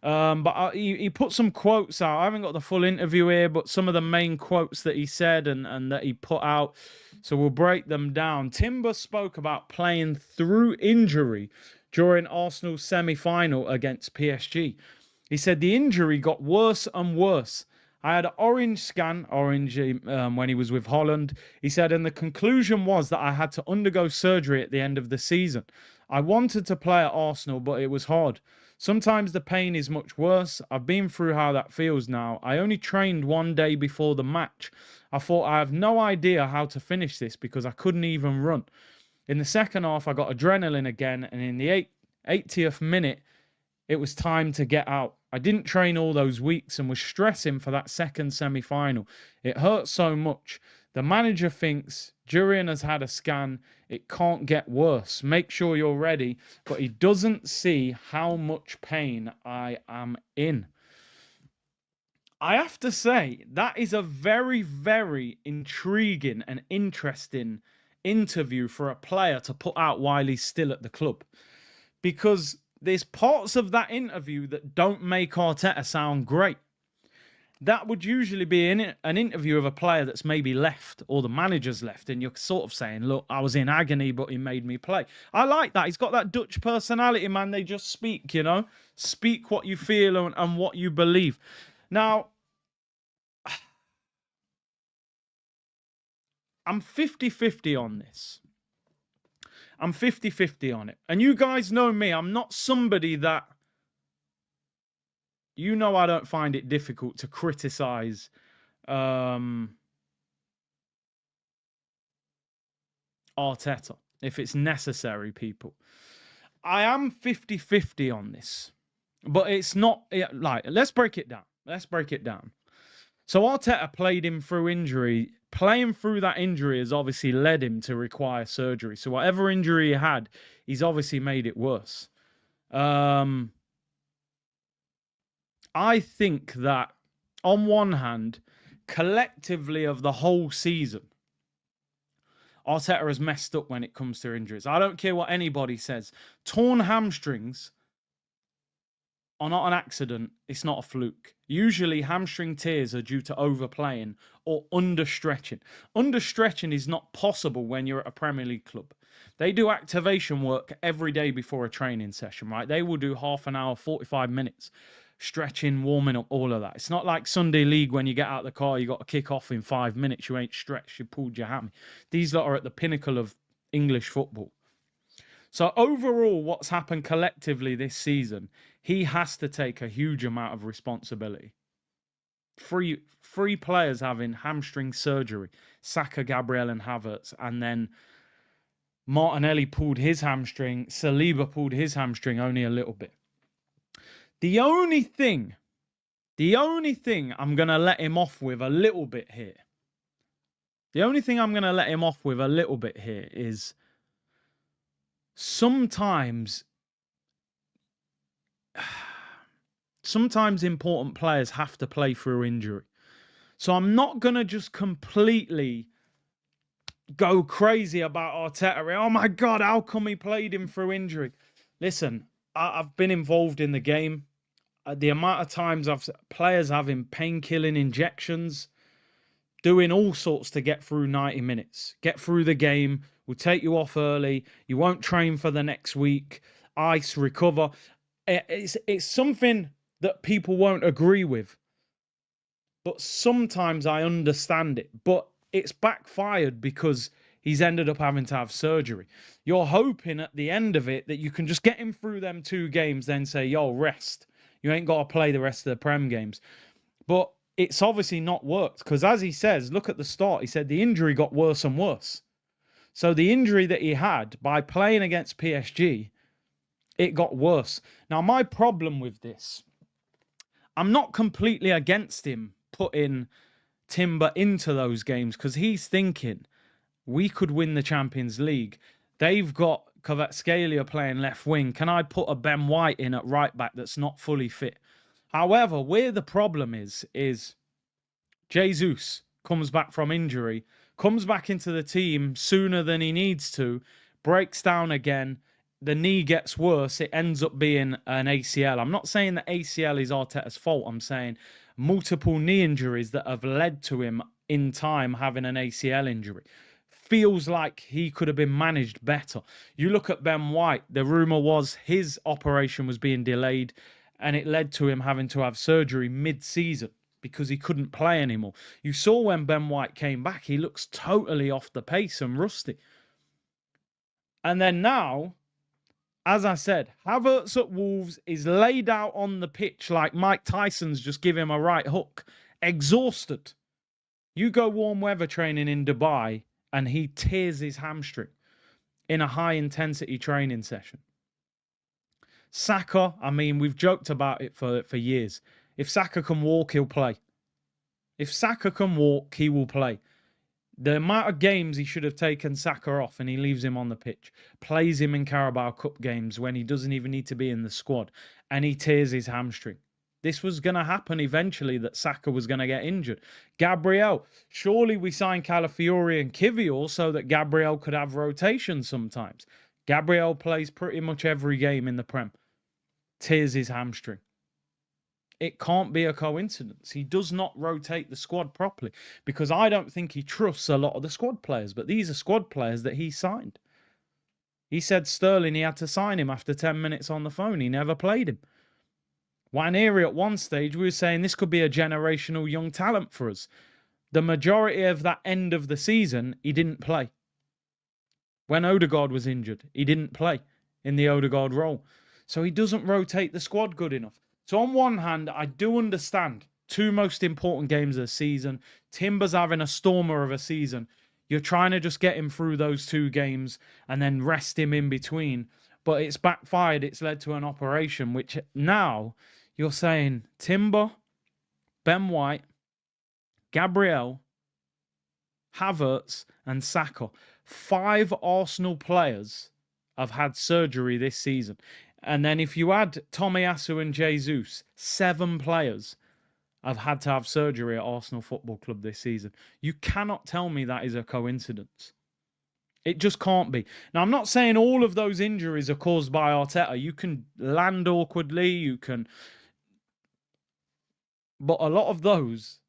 But he put some quotes out. I haven't got the full interview here, but some of the main quotes that he said and that he put out. So we'll break them down. Timber spoke about playing through injury during Arsenal's semi-final against PSG. He said the injury got worse and worse. I had an orange scan, when he was with Holland. He said, and the conclusion was that I had to undergo surgery at the end of the season. I wanted to play at Arsenal, but it was hard. Sometimes the pain is much worse. I've been through how that feels now. I only trained one day before the match. I thought I have no idea how to finish this because I couldn't even run. In the second half, I got adrenaline again, and in the 80th minute, it was time to get out. I didn't train all those weeks and was stressing for that second semi-final. It hurt so much. The manager thinks Jurrien has had a scan. It can't get worse. Make sure you're ready. But he doesn't see how much pain I am in. I have to say, that is a very, very intriguing and interesting interview for a player to put out while he's still at the club. Because there's parts of that interview that don't make Arteta sound great. That would usually be an interview of a player that's maybe left or the manager's left, and you're sort of saying, look, I was in agony, but he made me play. I like that. He's got that Dutch personality, man. They just speak, you know. Speak what you feel and what you believe. Now, I'm 50-50 on this. I'm 50-50 on it. And you guys know me. I'm not somebody that... You know I don't find it difficult to criticize Arteta if it's necessary, people. I am 50-50 on this. But it's not... Like, let's break it down. So Arteta played him through injury. Playing through that injury has obviously led him to require surgery. So whatever injury he had, he's obviously made it worse. I think that on one hand, collectively of the whole season, Arteta has messed up when it comes to injuries. I don't care what anybody says. Torn hamstrings are not an accident. It's not a fluke. Usually hamstring tears are due to overplaying or understretching. Understretching is not possible when you're at a Premier League club. They do activation work every day before a training session, right? They will do half an hour, 45 minutes, stretching, warming up, all of that. It's not like Sunday League when you get out of the car, you got to kick off in 5 minutes. You ain't stretched, you pulled your hammy. These lot are at the pinnacle of English football. So overall, what's happened collectively this season, he has to take a huge amount of responsibility. Three players having hamstring surgery, Saka, Gabriel and Havertz, and then Martinelli pulled his hamstring, Saliba pulled his hamstring only a little bit. The only thing I'm going to let him off with a little bit here, is sometimes important players have to play through injury. So I'm not going to just completely go crazy about Arteta. Oh my God, how come he played him through injury? Listen, I've been involved in the game. The amount of times players having pain-killing injections, doing all sorts to get through 90 minutes, get through the game, will take you off early, you won't train for the next week, ice, recover. It's something that people won't agree with. But sometimes I understand it. But it's backfired because he's ended up having to have surgery. You're hoping at the end of it that you can just get him through them 2 games, then say, yo, rest. You ain't got to play the rest of the Prem games. But it's obviously not worked because, as he says, look at the start. He said the injury got worse and worse. So the injury that he had by playing against PSG, it got worse. Now, my problem with this, I'm not completely against him putting Timber into those games because he's thinking we could win the Champions League. They've got Kvaratskhelia playing left wing. Can I put a Ben White in at right back that's not fully fit? However, where the problem is Jesus comes back from injury, comes back into the team sooner than he needs to, breaks down again, the knee gets worse, it ends up being an ACL. I'm not saying that ACL is Arteta's fault. I'm saying multiple knee injuries that have led to him in time having an ACL injury. Feels like he could have been managed better. You look at Ben White, the rumour was his operation was being delayed and it led to him having to have surgery mid-season because he couldn't play anymore. You saw when Ben White came back, he looks totally off the pace and rusty. And then now, as I said, Havertz at Wolves is laid out on the pitch like Mike Tyson's just give him a right hook. Exhausted. You go warm weather training in Dubai and he tears his hamstring in a high-intensity training session. Saka, I mean, we've joked about it for years. If Saka can walk, he'll play. If Saka can walk, he will play. The amount of games he should have taken Saka off and he leaves him on the pitch, plays him in Carabao Cup games when he doesn't even need to be in the squad, and he tears his hamstring. This was going to happen eventually, that Saka was going to get injured. Gabriel, surely we signed Calafiori and Kivior so that Gabriel could have rotation sometimes. Gabriel plays pretty much every game in the Prem. Tears his hamstring. It can't be a coincidence. He does not rotate the squad properly because I don't think he trusts a lot of the squad players, but these are squad players that he signed. He said Sterling, he had to sign him after 10 minutes on the phone. He never played him. Waneri at one stage, we were saying this could be a generational young talent for us. The majority of that end of the season, he didn't play. When Odegaard was injured, he didn't play in the Odegaard role. So he doesn't rotate the squad good enough. So on one hand, I do understand 2 most important games of the season. Timber's having a stormer of a season. You're trying to just get him through those 2 games and then rest him in between. But it's backfired. It's led to an operation, which now you're saying Timber, Ben White, Gabriel, Havertz, and Saka. 5 Arsenal players have had surgery this season. And then if you add Tomiyasu and Jesus, 7 players have had to have surgery at Arsenal Football Club this season. You cannot tell me that is a coincidence. It just can't be. Now, I'm not saying all of those injuries are caused by Arteta. You can land awkwardly, but a lot of those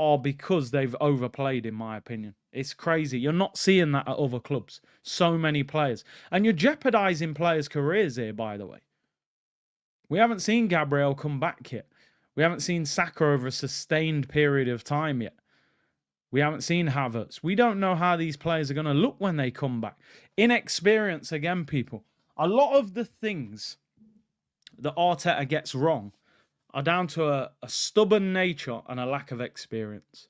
are because they've overplayed, in my opinion. It's crazy. You're not seeing that at other clubs. So many players. And you're jeopardizing players' careers here, by the way. We haven't seen Gabriel come back yet. We haven't seen Saka over a sustained period of time yet. We haven't seen Havertz. We don't know how these players are going to look when they come back. Inexperience again, people. A lot of the things that Arteta gets wrong are down to a stubborn nature and a lack of experience.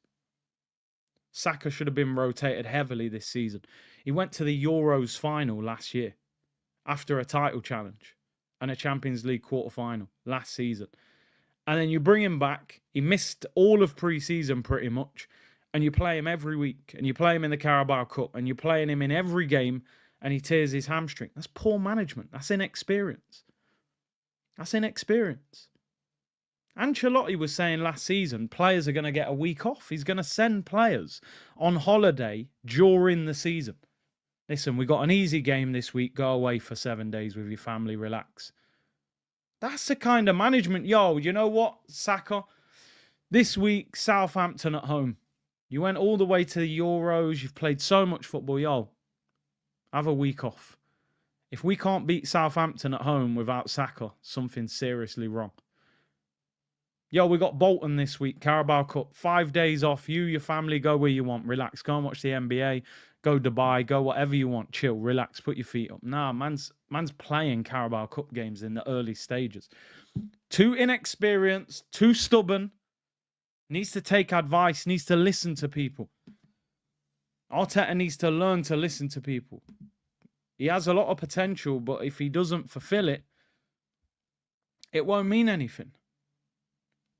Saka should have been rotated heavily this season. He went to the Euros final last year after a title challenge and a Champions League quarter-final last season. And then you bring him back. He missed all of pre-season pretty much. And you play him every week. And you play him in the Carabao Cup. And you're playing him in every game. And he tears his hamstring. That's poor management. That's inexperience. That's inexperience. Ancelotti was saying last season, players are going to get a week off. He's going to send players on holiday during the season. Listen, we got an easy game this week. Go away for 7 days with your family. Relax. That's the kind of management. Yo, you know what, Saka? This week, Southampton at home. You went all the way to the Euros. You've played so much football. Yo, have a week off. If we can't beat Southampton at home without Saka, something's seriously wrong. Yo, we got Bolton this week, Carabao Cup. 5 days off. You, your family, go where you want. Relax. Go and watch the NBA. Go Dubai. Go whatever you want. Chill. Relax. Put your feet up. Nah, man's playing Carabao Cup games in the early stages. Too inexperienced. Too stubborn. Needs to take advice. Needs to listen to people. Arteta needs to learn to listen to people. He has a lot of potential, but if he doesn't fulfill it, it won't mean anything.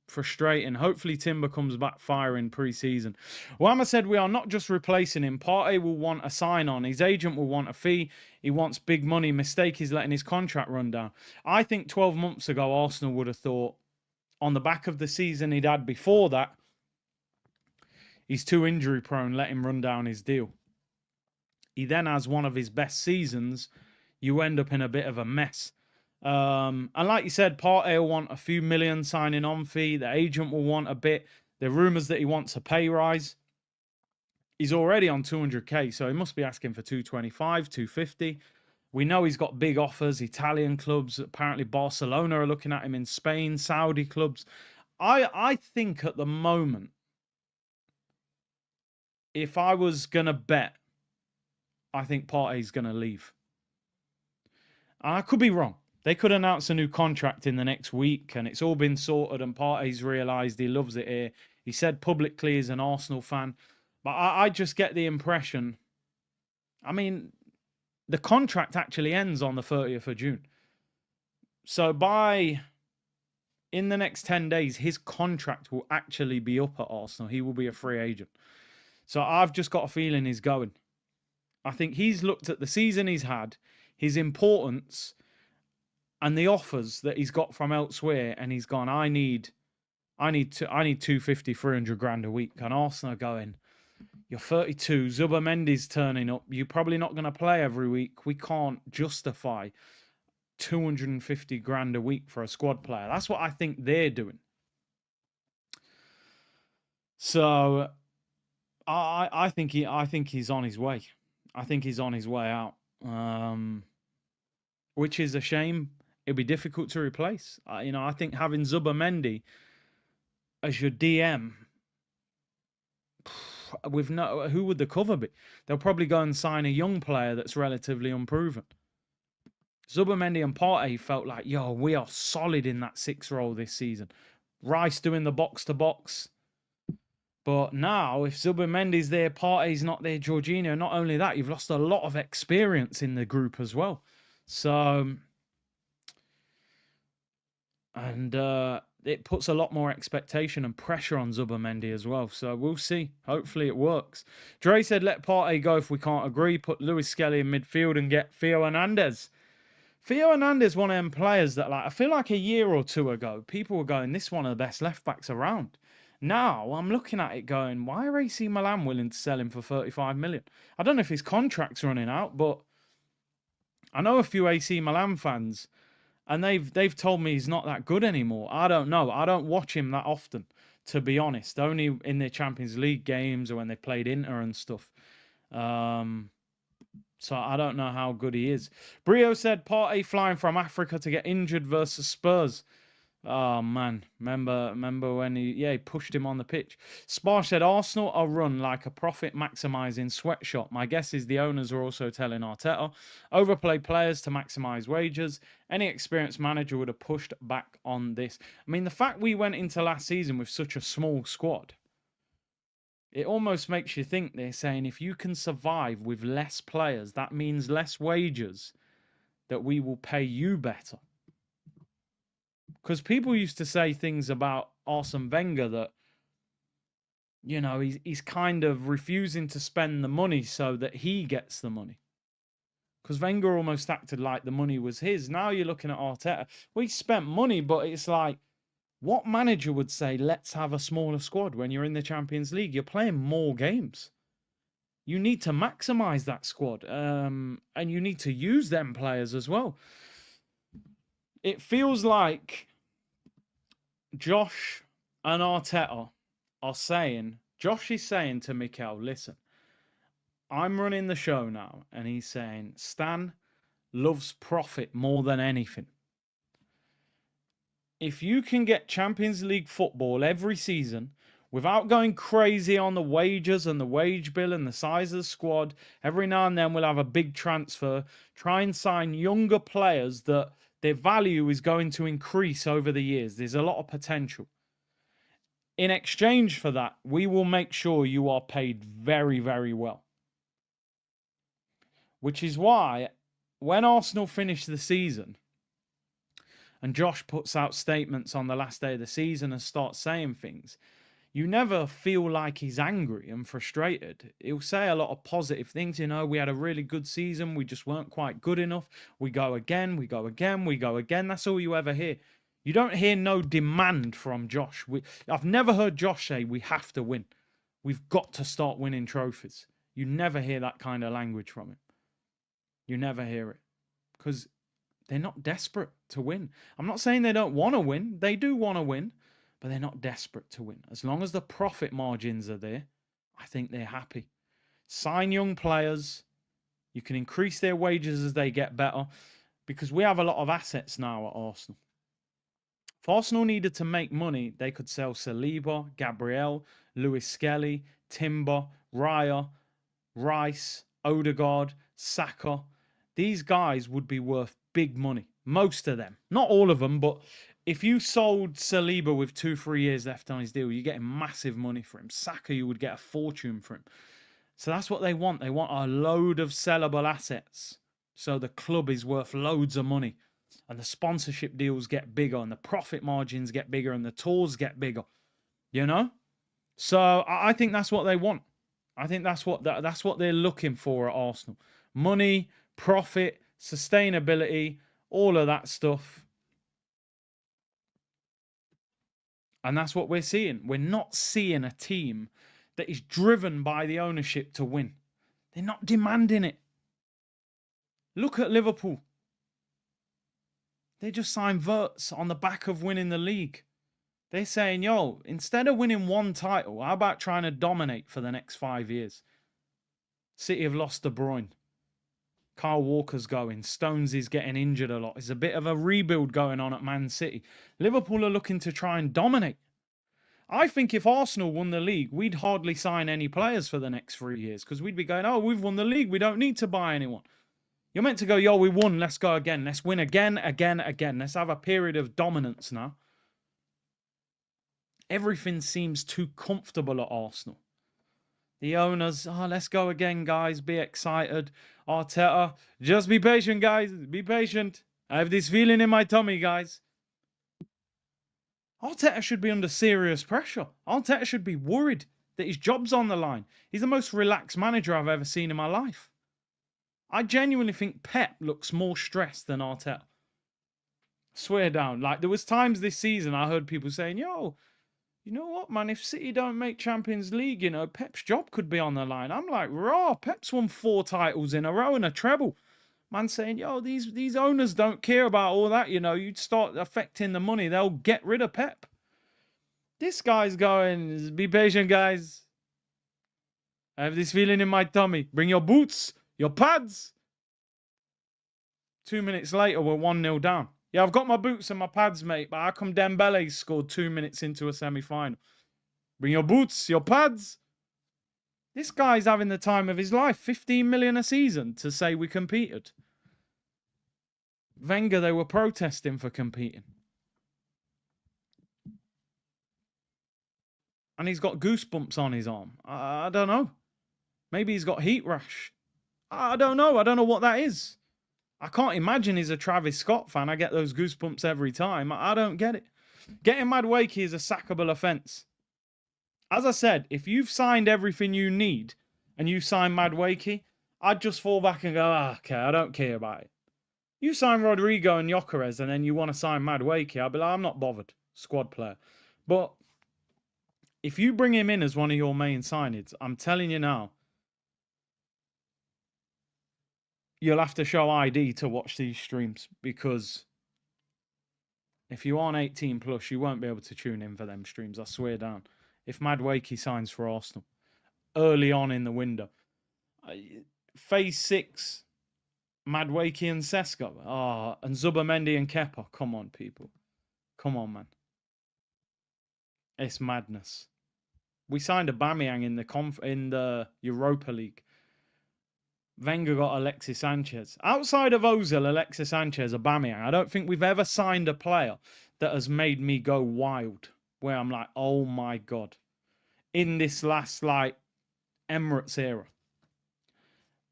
Frustrating. Hopefully Timber comes back firing pre-season. Wama said we are not just replacing him. Partey will want a sign-on. His agent will want a fee. He wants big money. Mistake is letting his contract run down. I think 12 months ago, Arsenal would have thought, on the back of the season he'd had before that, he's too injury prone, let him run down his deal. He then has one of his best seasons. You end up in a bit of a mess. And like you said, Partey will want a few million signing on fee. The agent will want a bit. There are rumours that he wants a pay rise. He's already on 200k, so he must be asking for 225, 250. We know he's got big offers. Italian clubs, apparently Barcelona are looking at him in Spain, Saudi clubs. I think at the moment, if I was going to bet, I think Partey's going to leave. I could be wrong. They could announce a new contract in the next week and it's all been sorted and Partey's realised he loves it here. He said publicly he's an Arsenal fan. But I just get the impression, I mean, the contract actually ends on the 30th of June. So in the next 10 days, his contract will actually be up at Arsenal. He will be a free agent. So I've just got a feeling he's going. I think he's looked at the season he's had, his importance, and the offers that he's got from elsewhere, and he's gone, I need 250, 300 grand a week. And Arsenal are going, you're 32, Zubimendi's turning up, you're probably not going to play every week. We can't justify 250 grand a week for a squad player. That's what I think they're doing. So I think he's on his way. I think he's on his way out, which is a shame. It'll be difficult to replace. I think having Zubimendi as your DM, with who would the cover be? They'll probably go and sign a young player that's relatively unproven. Zubimendi and Partey felt like, yo, we are solid in that 6 role this season. Rice doing the box-to-box. But now, if Zubimendi's there, Partey's not there, Jorginho, not only that, you've lost a lot of experience in the group as well. So, And it puts a lot more expectation and pressure on Zubimendi as well. So we'll see. Hopefully it works. Dre said, let Partey go if we can't agree. Put Lewis Skelly in midfield and get Theo Hernandez. Theo Hernandez, one of them players that, like, I feel like a year or two ago, people were going, this is one of the best left backs around. Now I'm looking at it going, why are AC Milan willing to sell him for 35 million? I don't know if his contract's running out, but I know a few AC Milan fans, and they've told me he's not that good anymore. I don't know. I don't watch him that often, to be honest. Only in their Champions League games or when they played Inter and stuff. So I don't know how good he is. Brio said Partey flying from Africa to get injured versus Spurs. Oh man, remember when he pushed him on the pitch. Spar said Arsenal are run like a profit maximising sweatshop. My guess is the owners are also telling Arteta overplay players to maximise wages. Any experienced manager would have pushed back on this. I mean, the fact we went into last season with such a small squad, it almost makes you think they're saying if you can survive with less players, that means less wages, that we will pay you better. Because people used to say things about Arsene Wenger that, you know, he's kind of refusing to spend the money so that he gets the money. Because Wenger almost acted like the money was his. Now you're looking at Arteta. We spent money, but it's like, what manager would say, let's have a smaller squad when you're in the Champions League? You're playing more games. You need to maximize that squad. And you need to use them players as well. It feels like Josh and Arteta are saying, Josh is saying to Mikel, listen, I'm running the show now. And he's saying, Stan loves profit more than anything. If you can get Champions League football every season without going crazy on the wages and the wage bill and the size of the squad, every now and then we'll have a big transfer, try and sign younger players that their value is going to increase over the years. There's a lot of potential. In exchange for that, we will make sure you are paid very, very well. Which is why when Arsenal finish the season and Josh puts out statements on the last day of the season and starts saying things, you never feel like he's angry and frustrated. He'll say a lot of positive things. You know, we had a really good season. We just weren't quite good enough. We go again, we go again, we go again. That's all you ever hear. You don't hear no demand from Josh. I've never heard Josh say, we have to win. We've got to start winning trophies. You never hear that kind of language from him. You never hear it. Because they're not desperate to win. I'm not saying they don't want to win. They do want to win. But they're not desperate to win. As long as the profit margins are there, I think they're happy. Sign young players. You can increase their wages as they get better. Because we have a lot of assets now at Arsenal. If Arsenal needed to make money, they could sell Saliba, Gabriel, Lewis Skelly, Timber, Raya, Rice, Odegaard, Saka. These guys would be worth big money. Most of them. Not all of them, but if you sold Saliba with 2-3 years left on his deal, you're getting massive money for him. Saka, you would get a fortune for him. So that's what they want. They want a load of sellable assets. So the club is worth loads of money. And the sponsorship deals get bigger. And the profit margins get bigger. And the tours get bigger. You know? So I think that's what they want. I think that's what they're looking for at Arsenal. Money, profit, sustainability, all of that stuff. And that's what we're seeing. We're not seeing a team that is driven by the ownership to win. They're not demanding it. Look at Liverpool. They just signed Wirtz on the back of winning the league. They're saying, yo, instead of winning one title, how about trying to dominate for the next 5 years? City have lost De Bruyne. Kyle Walker's going. Stones is getting injured a lot. There's a bit of a rebuild going on at Man City. Liverpool are looking to try and dominate. I think if Arsenal won the league, we'd hardly sign any players for the next 3 years because we'd be going, oh, we've won the league. We don't need to buy anyone. You're meant to go, yo, we won. Let's go again. Let's win again, again, again. Let's have a period of dominance now. Everything seems too comfortable at Arsenal. The owners, let's go again, guys. Be excited. Arteta, just be patient, guys. Be patient. I have this feeling in my tummy, guys. Arteta should be under serious pressure. Arteta should be worried that his job's on the line. He's the most relaxed manager I've ever seen in my life. I genuinely think Pep looks more stressed than Arteta. Swear down. Like, there was times this season I heard people saying, yo, you know what, man? If City don't make Champions League, you know, Pep's job could be on the line. I'm like, raw. Pep's won 4 titles in a row and a treble. Man saying, yo, these owners don't care about all that. You know, you'd start affecting the money. They'll get rid of Pep. This guy's going, be patient, guys. I have this feeling in my tummy. Bring your boots, your pads. 2 minutes later, we're 1-0 down. Yeah, I've got my boots and my pads, mate, but how come Dembele scored 2 minutes into a semi-final? Bring your boots, your pads. This guy's having the time of his life. 15 million a season to say we competed. Wenger, they were protesting for competing. And he's got goosebumps on his arm. I don't know. Maybe he's got heat rash. I don't know. I don't know what that is. I can't imagine he's a Travis Scott fan. I get those goosebumps every time. I don't get it. Getting Madueke is a sackable offence. As I said, if you've signed everything you need and you sign Madueke, I'd just fall back and go, okay, I don't care about it. You sign Rodrigo and Gyökeres and then you want to sign Madueke, I'll be like, I'm not bothered. Squad player. But if you bring him in as one of your main signings, I'm telling you now, you'll have to show ID to watch these streams, because if you aren't 18 plus, you won't be able to tune in for them streams. I swear down. If Madueke signs for Arsenal early on in the window, phase 6, Madueke and Sesko, and Zubimendi and Kepa. Come on, people. Come on, man. It's madness. We signed Aubameyang in the Europa League. Wenger got Alexis Sanchez. Outside of Ozil, Alexis Sanchez, Aubameyang, I don't think we've ever signed a player that has made me go wild, where I'm like, oh my God, in this last, like, Emirates era.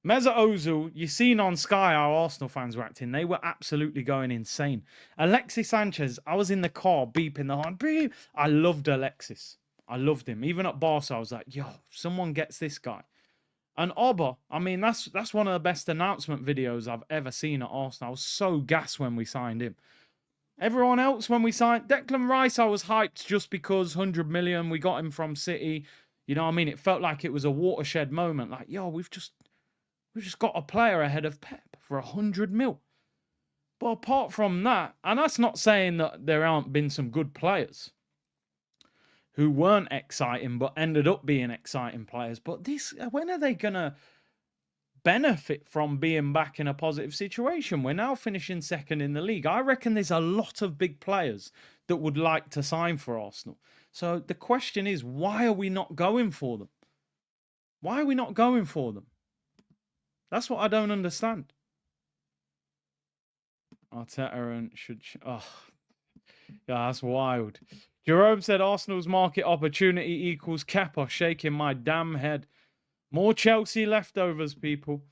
Mesut Ozil, you seen on Sky how Arsenal fans were acting. They were absolutely going insane. Alexis Sanchez, I was in the car beeping the horn. Beep. I loved Alexis. I loved him. Even at Barca, I was like, yo, someone gets this guy. And Oba, I mean, that's one of the best announcement videos I've ever seen at Arsenal. I was so gassed when we signed him. Everyone else, when we signed Declan Rice, I was hyped just because 100 million, we got him from City. You know what I mean? It felt like it was a watershed moment. Like, yo, we've just got a player ahead of Pep for 100 mil. But apart from that, and that's not saying that there aren't been some good players who weren't exciting but ended up being exciting players. But this, when are they going to benefit from being back in a positive situation? We're now finishing second in the league. I reckon there's a lot of big players that would like to sign for Arsenal. So the question is, why are we not going for them? Why are we not going for them? That's what I don't understand. Arteta and should... Oh, yeah, that's wild. Jerome said Arsenal's market opportunity equals Kepa. Shaking my damn head. More Chelsea leftovers, people.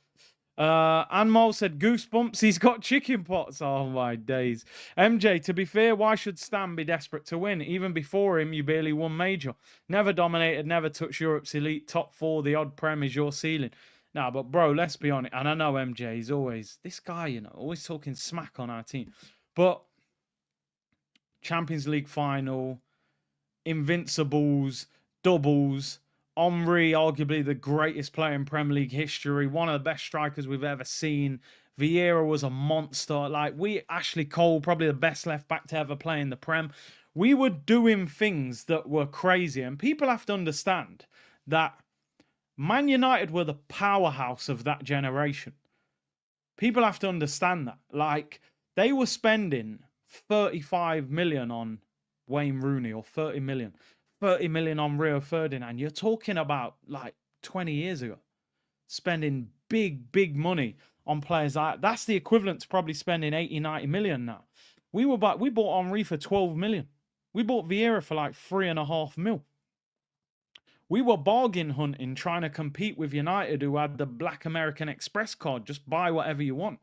Anmol said goosebumps. He's got chicken pots. Oh, my days. MJ, to be fair, why should Stan be desperate to win? Even before him, you barely won major. Never dominated, never touched Europe's elite. Top 4, the odd prem is your ceiling. Nah, but bro, let's be honest. And I know MJ, he's always, this guy, you know, always talking smack on our team. But Champions League final, Invincibles, doubles, Omri, arguably the greatest player in Premier League history, one of the best strikers we've ever seen. Vieira was a monster. Like, Ashley Cole, probably the best left back to ever play in the Prem. We were doing things that were crazy. And people have to understand that Man United were the powerhouse of that generation. People have to understand that. Like, they were spending 35 million on Wayne Rooney, or 30 million. 30 million on Rio Ferdinand. You're talking about like 20 years ago. Spending big money on players like that. That's the equivalent to probably spending 80, 90 million now. We bought Henry for 12 million. We bought Vieira for like 3.5 mil. We were bargain hunting, trying to compete with United, who had the Black American Express card. Just buy whatever you want.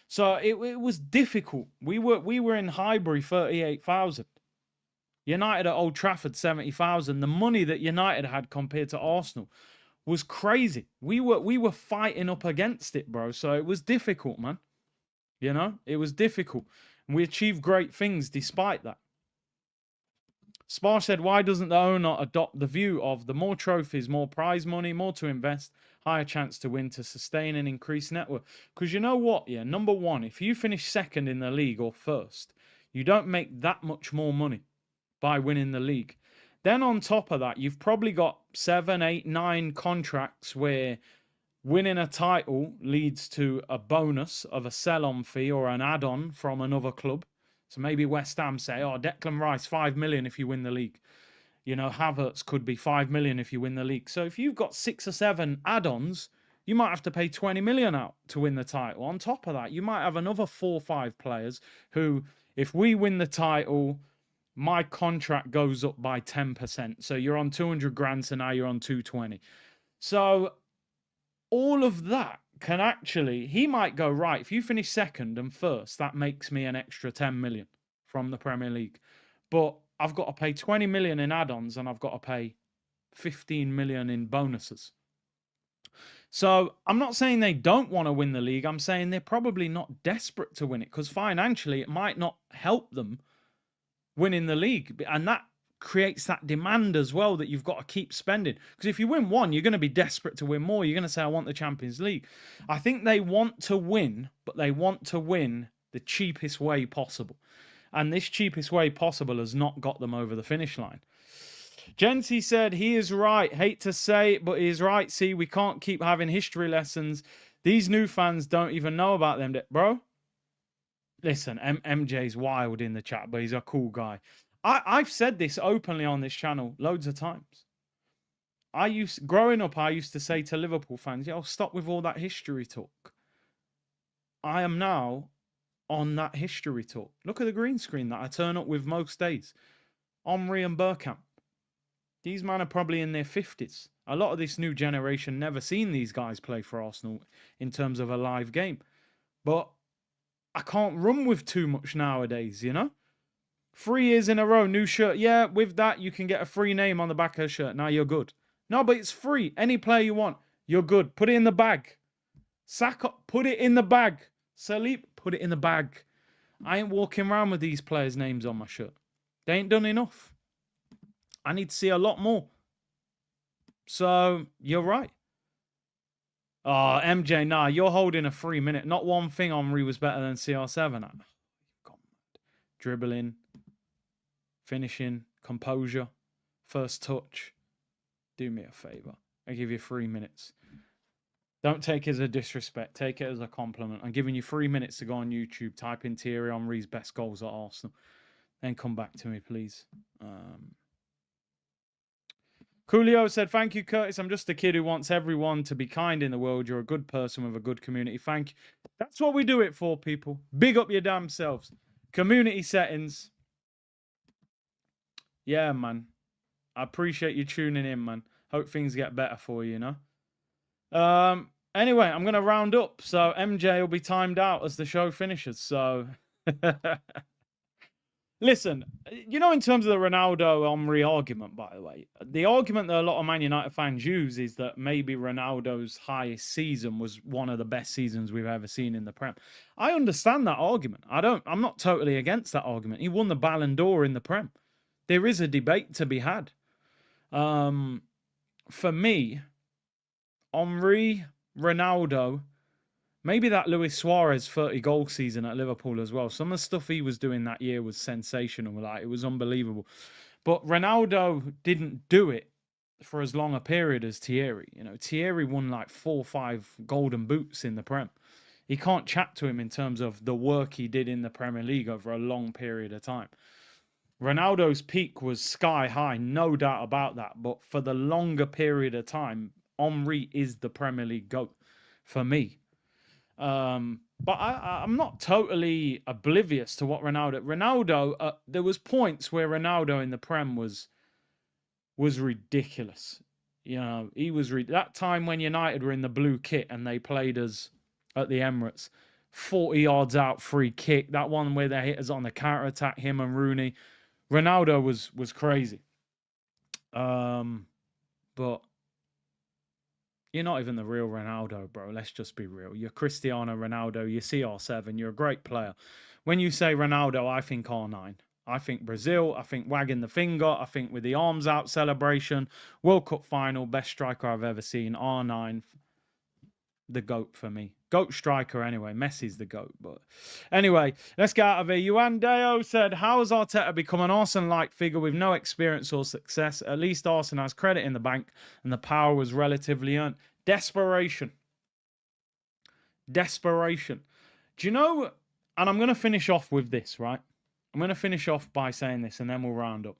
So it was difficult. We were in Highbury 38,000. United at Old Trafford, 70,000. The money that United had compared to Arsenal was crazy. We were fighting up against it, bro. So it was difficult, man. You know, it was difficult. And we achieved great things despite that. Spar said, why doesn't the owner adopt the view of the more trophies, more prize money, more to invest, higher chance to win to sustain and increase net worth? Because you know what? Yeah, number one, if you finish second in the league or first, you don't make that much more money by winning the league. Then on top of that, you've probably got 7, 8, 9 contracts where winning a title leads to a bonus of a sell-on fee or an add-on from another club. So maybe West Ham say, oh, Declan Rice, 5 million if you win the league. You know, Havertz could be 5 million if you win the league. So if you've got 6 or 7 add-ons, you might have to pay 20 million out to win the title. On top of that, you might have another 4 or 5 players who, if we win the title, my contract goes up by 10%. So you're on 200 grand, so now you're on 220. So all of that can actually, he might go, right, if you finish second and first, that makes me an extra 10 million from the Premier League. But I've got to pay 20 million in add-ons and I've got to pay 15 million in bonuses. So I'm not saying they don't want to win the league. I'm saying they're probably not desperate to win it because financially it might not help them winning the league. And that creates that demand as well that you've got to keep spending. Because if you win one, you're going to be desperate to win more. You're going to say, I want the Champions League. I think they want to win, but they want to win the cheapest way possible. And this cheapest way possible has not got them over the finish line. Genty said, he is right. Hate to say it, but he is right. See, we can't keep having history lessons. These new fans don't even know about them. Bro, listen, MJ's wild in the chat, but he's a cool guy. I've said this openly on this channel loads of times. Growing up, I used to say to Liverpool fans, yo, stop with all that history talk. I am now on that history talk. Look at the green screen that I turn up with most days. Omri and Bergkamp. These men are probably in their 50s. A lot of this new generation never seen these guys play for Arsenal in terms of a live game. But I can't run with too much nowadays, you know? 3 years in a row, new shirt. Yeah, with that, you can get a free name on the back of the shirt. Now you're good. No, but it's free. Any player you want, you're good. Put it in the bag. Saka, put it in the bag. Salip, put it in the bag. I ain't walking around with these players' names on my shirt. They ain't done enough. I need to see a lot more. So, you're right. Oh, MJ, nah, you're holding a 3 minute. Not one thing Omri was better than CR7. Dribbling, finishing, composure, first touch. Do me a favor. I give you 3 minutes. Don't take it as a disrespect. Take it as a compliment. I'm giving you 3 minutes to go on YouTube, type in Thierry Henry's best goals at Arsenal. Then come back to me, please. Coolio said, thank you, Curtis. I'm just a kid who wants everyone to be kind in the world. You're a good person with a good community. Thank you. That's what we do it for, people. Big up your damn selves. Community settings. Yeah, man. I appreciate you tuning in, man. Hope things get better for you, you know? Anyway, I'm going to round up. So MJ will be timed out as the show finishes. So... Listen, you know, in terms of the Ronaldo-Omri argument, by the way, the argument that a lot of Man United fans use is that maybe Ronaldo's highest season was one of the best seasons we've ever seen in the Prem. I understand that argument. I'm not totally against that argument. He won the Ballon d'Or in the Prem. There is a debate to be had. For me, Omri, Ronaldo, maybe that Luis Suarez 30-goal season at Liverpool as well. Some of the stuff he was doing that year was sensational. Like, it was unbelievable. But Ronaldo didn't do it for as long a period as Thierry. You know, Thierry won like 4 or 5 golden boots in the Prem. You can't chat to him in terms of the work he did in the Premier League over a long period of time. Ronaldo's peak was sky high, no doubt about that. But for the longer period of time, Henry is the Premier League GOAT for me. But I'm not totally oblivious to what Ronaldo, there was points where Ronaldo in the Prem was ridiculous. You know, he was that time when United were in the blue kit and they played us at the Emirates, 40 yards out, free kick. That one where they hit us on the counter attack, him and Rooney. Ronaldo was crazy. But you're not even the real Ronaldo, bro. Let's just be real. You're Cristiano Ronaldo. You're CR7. You're a great player. When you say Ronaldo, I think R9. I think Brazil. I think wagging the finger. I think with the arms out celebration. World Cup final. Best striker I've ever seen. R9. The GOAT for me. GOAT striker anyway. Messi's the GOAT. But anyway, let's get out of here. Yuan Deo said, how has Arteta become an Arsenal-like figure with no experience or success? At least Arsenal has credit in the bank and the power was relatively earned. Desperation. Desperation. Do you know, and I'm going to finish off with this, right? I'm going to finish off by saying this and then we'll round up.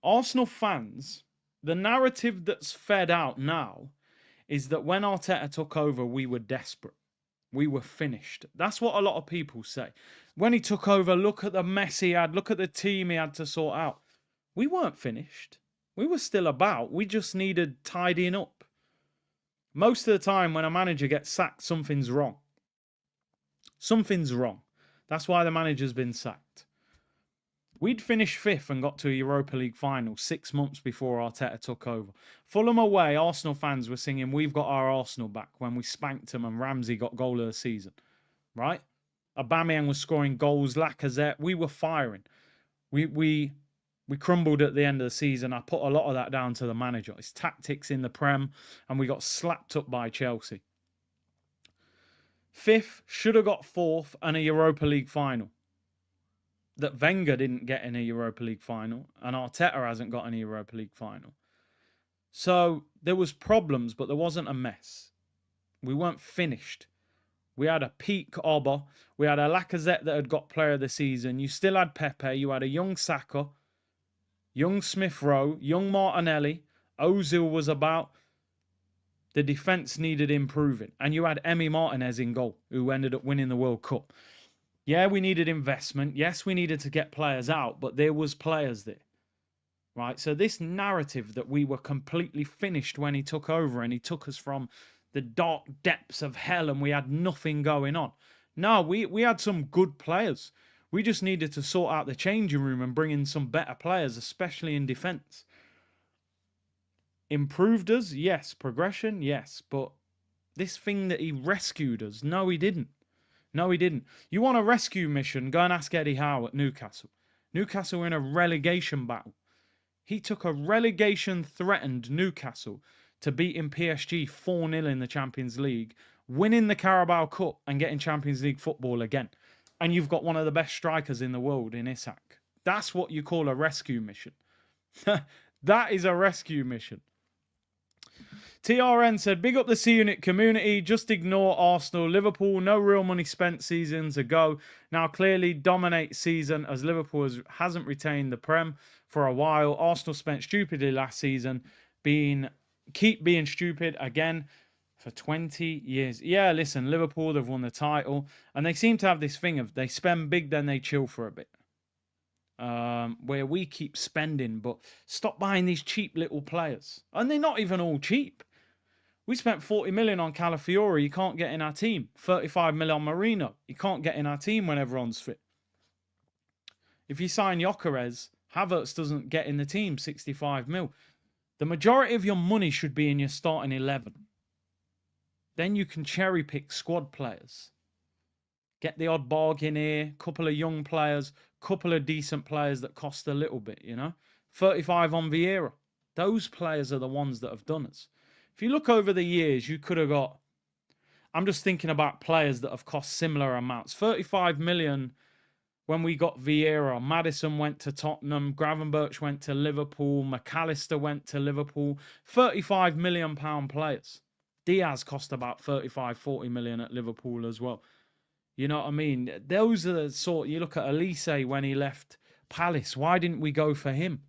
Arsenal fans, the narrative that's fed out now is that when Arteta took over, we were desperate. We were finished. That's what a lot of people say. When he took over, look at the mess he had. Look at the team he had to sort out. We weren't finished. We were still about. We just needed tidying up. Most of the time when a manager gets sacked, something's wrong. Something's wrong. That's why the manager's been sacked. We'd finished fifth and got to a Europa League final 6 months before Arteta took over. Fulham away, Arsenal fans were singing, we've got our Arsenal back when we spanked them and Ramsey got goal of the season. Right? Aubameyang was scoring goals, Lacazette. We were firing. We crumbled at the end of the season. I put a lot of that down to the manager. His tactics in the Prem, and we got slapped up by Chelsea. Fifth, should have got fourth and a Europa League final. That Wenger didn't get in a Europa League final, and Arteta hasn't got any Europa League final. So there was problems, but there wasn't a mess. We weren't finished. We had a peak Oba. We had a Lacazette that had got player of the season. You still had Pepe. You had a young Saka, young Smith Rowe, young Martinelli. Ozil was about. The defence needed improving. And you had Emi Martinez in goal, who ended up winning the World Cup. Yeah, we needed investment. Yes, we needed to get players out, but there was players there. Right? So this narrative that we were completely finished when he took over and he took us from the dark depths of hell and we had nothing going on. No, we had some good players. We just needed to sort out the changing room and bring in some better players, especially in defence. Improved us? Yes. Progression? Yes. But this thing that he rescued us, no, he didn't. No, he didn't. You want a rescue mission? Go and ask Eddie Howe at Newcastle. Newcastle were in a relegation battle. He took a relegation-threatened Newcastle to beating PSG 4-0 in the Champions League, winning the Carabao Cup and getting Champions League football again. And you've got one of the best strikers in the world in Isak. That's what you call a rescue mission. That is a rescue mission. TRN said, big up the C-Unit community, just ignore Arsenal. Liverpool, no real money spent seasons ago. Now clearly dominate season as Liverpool hasn't retained the Prem for a while. Arsenal spent stupidly last season, keep being stupid again for 20 years. Yeah, listen, Liverpool, they've won the title, and they seem to have this thing of they spend big, then they chill for a bit. Where we keep spending, but stop buying these cheap little players. And they're not even all cheap. We spent 40 million on Calafiori. You can't get in our team. 35 million on Marino. You can't get in our team when everyone's fit. If you sign Gyökeres, Havertz doesn't get in the team. 65 mil. The majority of your money should be in your starting 11. Then you can cherry pick squad players. Get the odd bargain here. Couple of young players. Couple of decent players that cost a little bit, you know. 35 on Vieira. Those players are the ones that have done us. If you look over the years, you could have got... I'm just thinking about players that have cost similar amounts. 35 million when we got Vieira. Maddison went to Tottenham. Gravenberch went to Liverpool. McAllister went to Liverpool. 35 million pound players. Diaz cost about 35, 40 million at Liverpool as well. You know what I mean? Those are the sort... You look at Elise when he left Palace. Why didn't we go for him?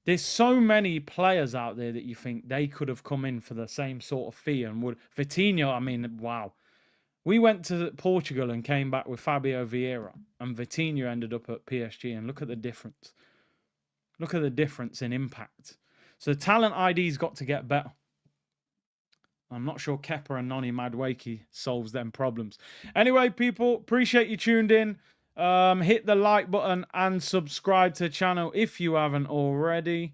There's so many players out there that you think they could have come in for the same sort of fee and would. Vitinho, I mean, wow. We went to Portugal and came back with Fabio Vieira, and Vitinho ended up at PSG, and look at the difference. Look at the difference in impact. So the talent ID's got to get better. I'm not sure Kepa and Noni Madueke solves them problems. Anyway, people, appreciate you tuned in. Hit the like button and subscribe to the channel if you haven't already.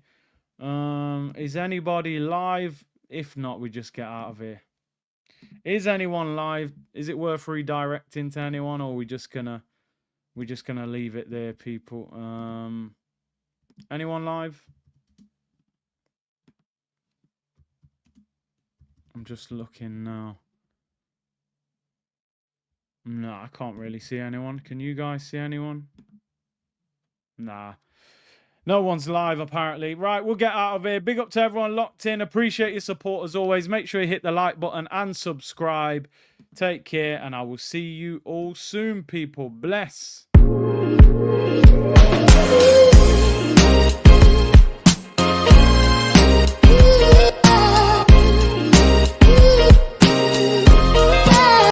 Is anybody live? If not, we just get out of here. Is anyone live? Is it worth redirecting to anyone, or we're just gonna leave it there, people? Anyone live? I'm just looking now. No, I can't really see anyone. Can you guys see anyone? Nah. No one's live, apparently. Right, we'll get out of here. Big up to everyone locked in. Appreciate your support as always. Make sure you hit the like button and subscribe. Take care, and I will see you all soon, people. Bless.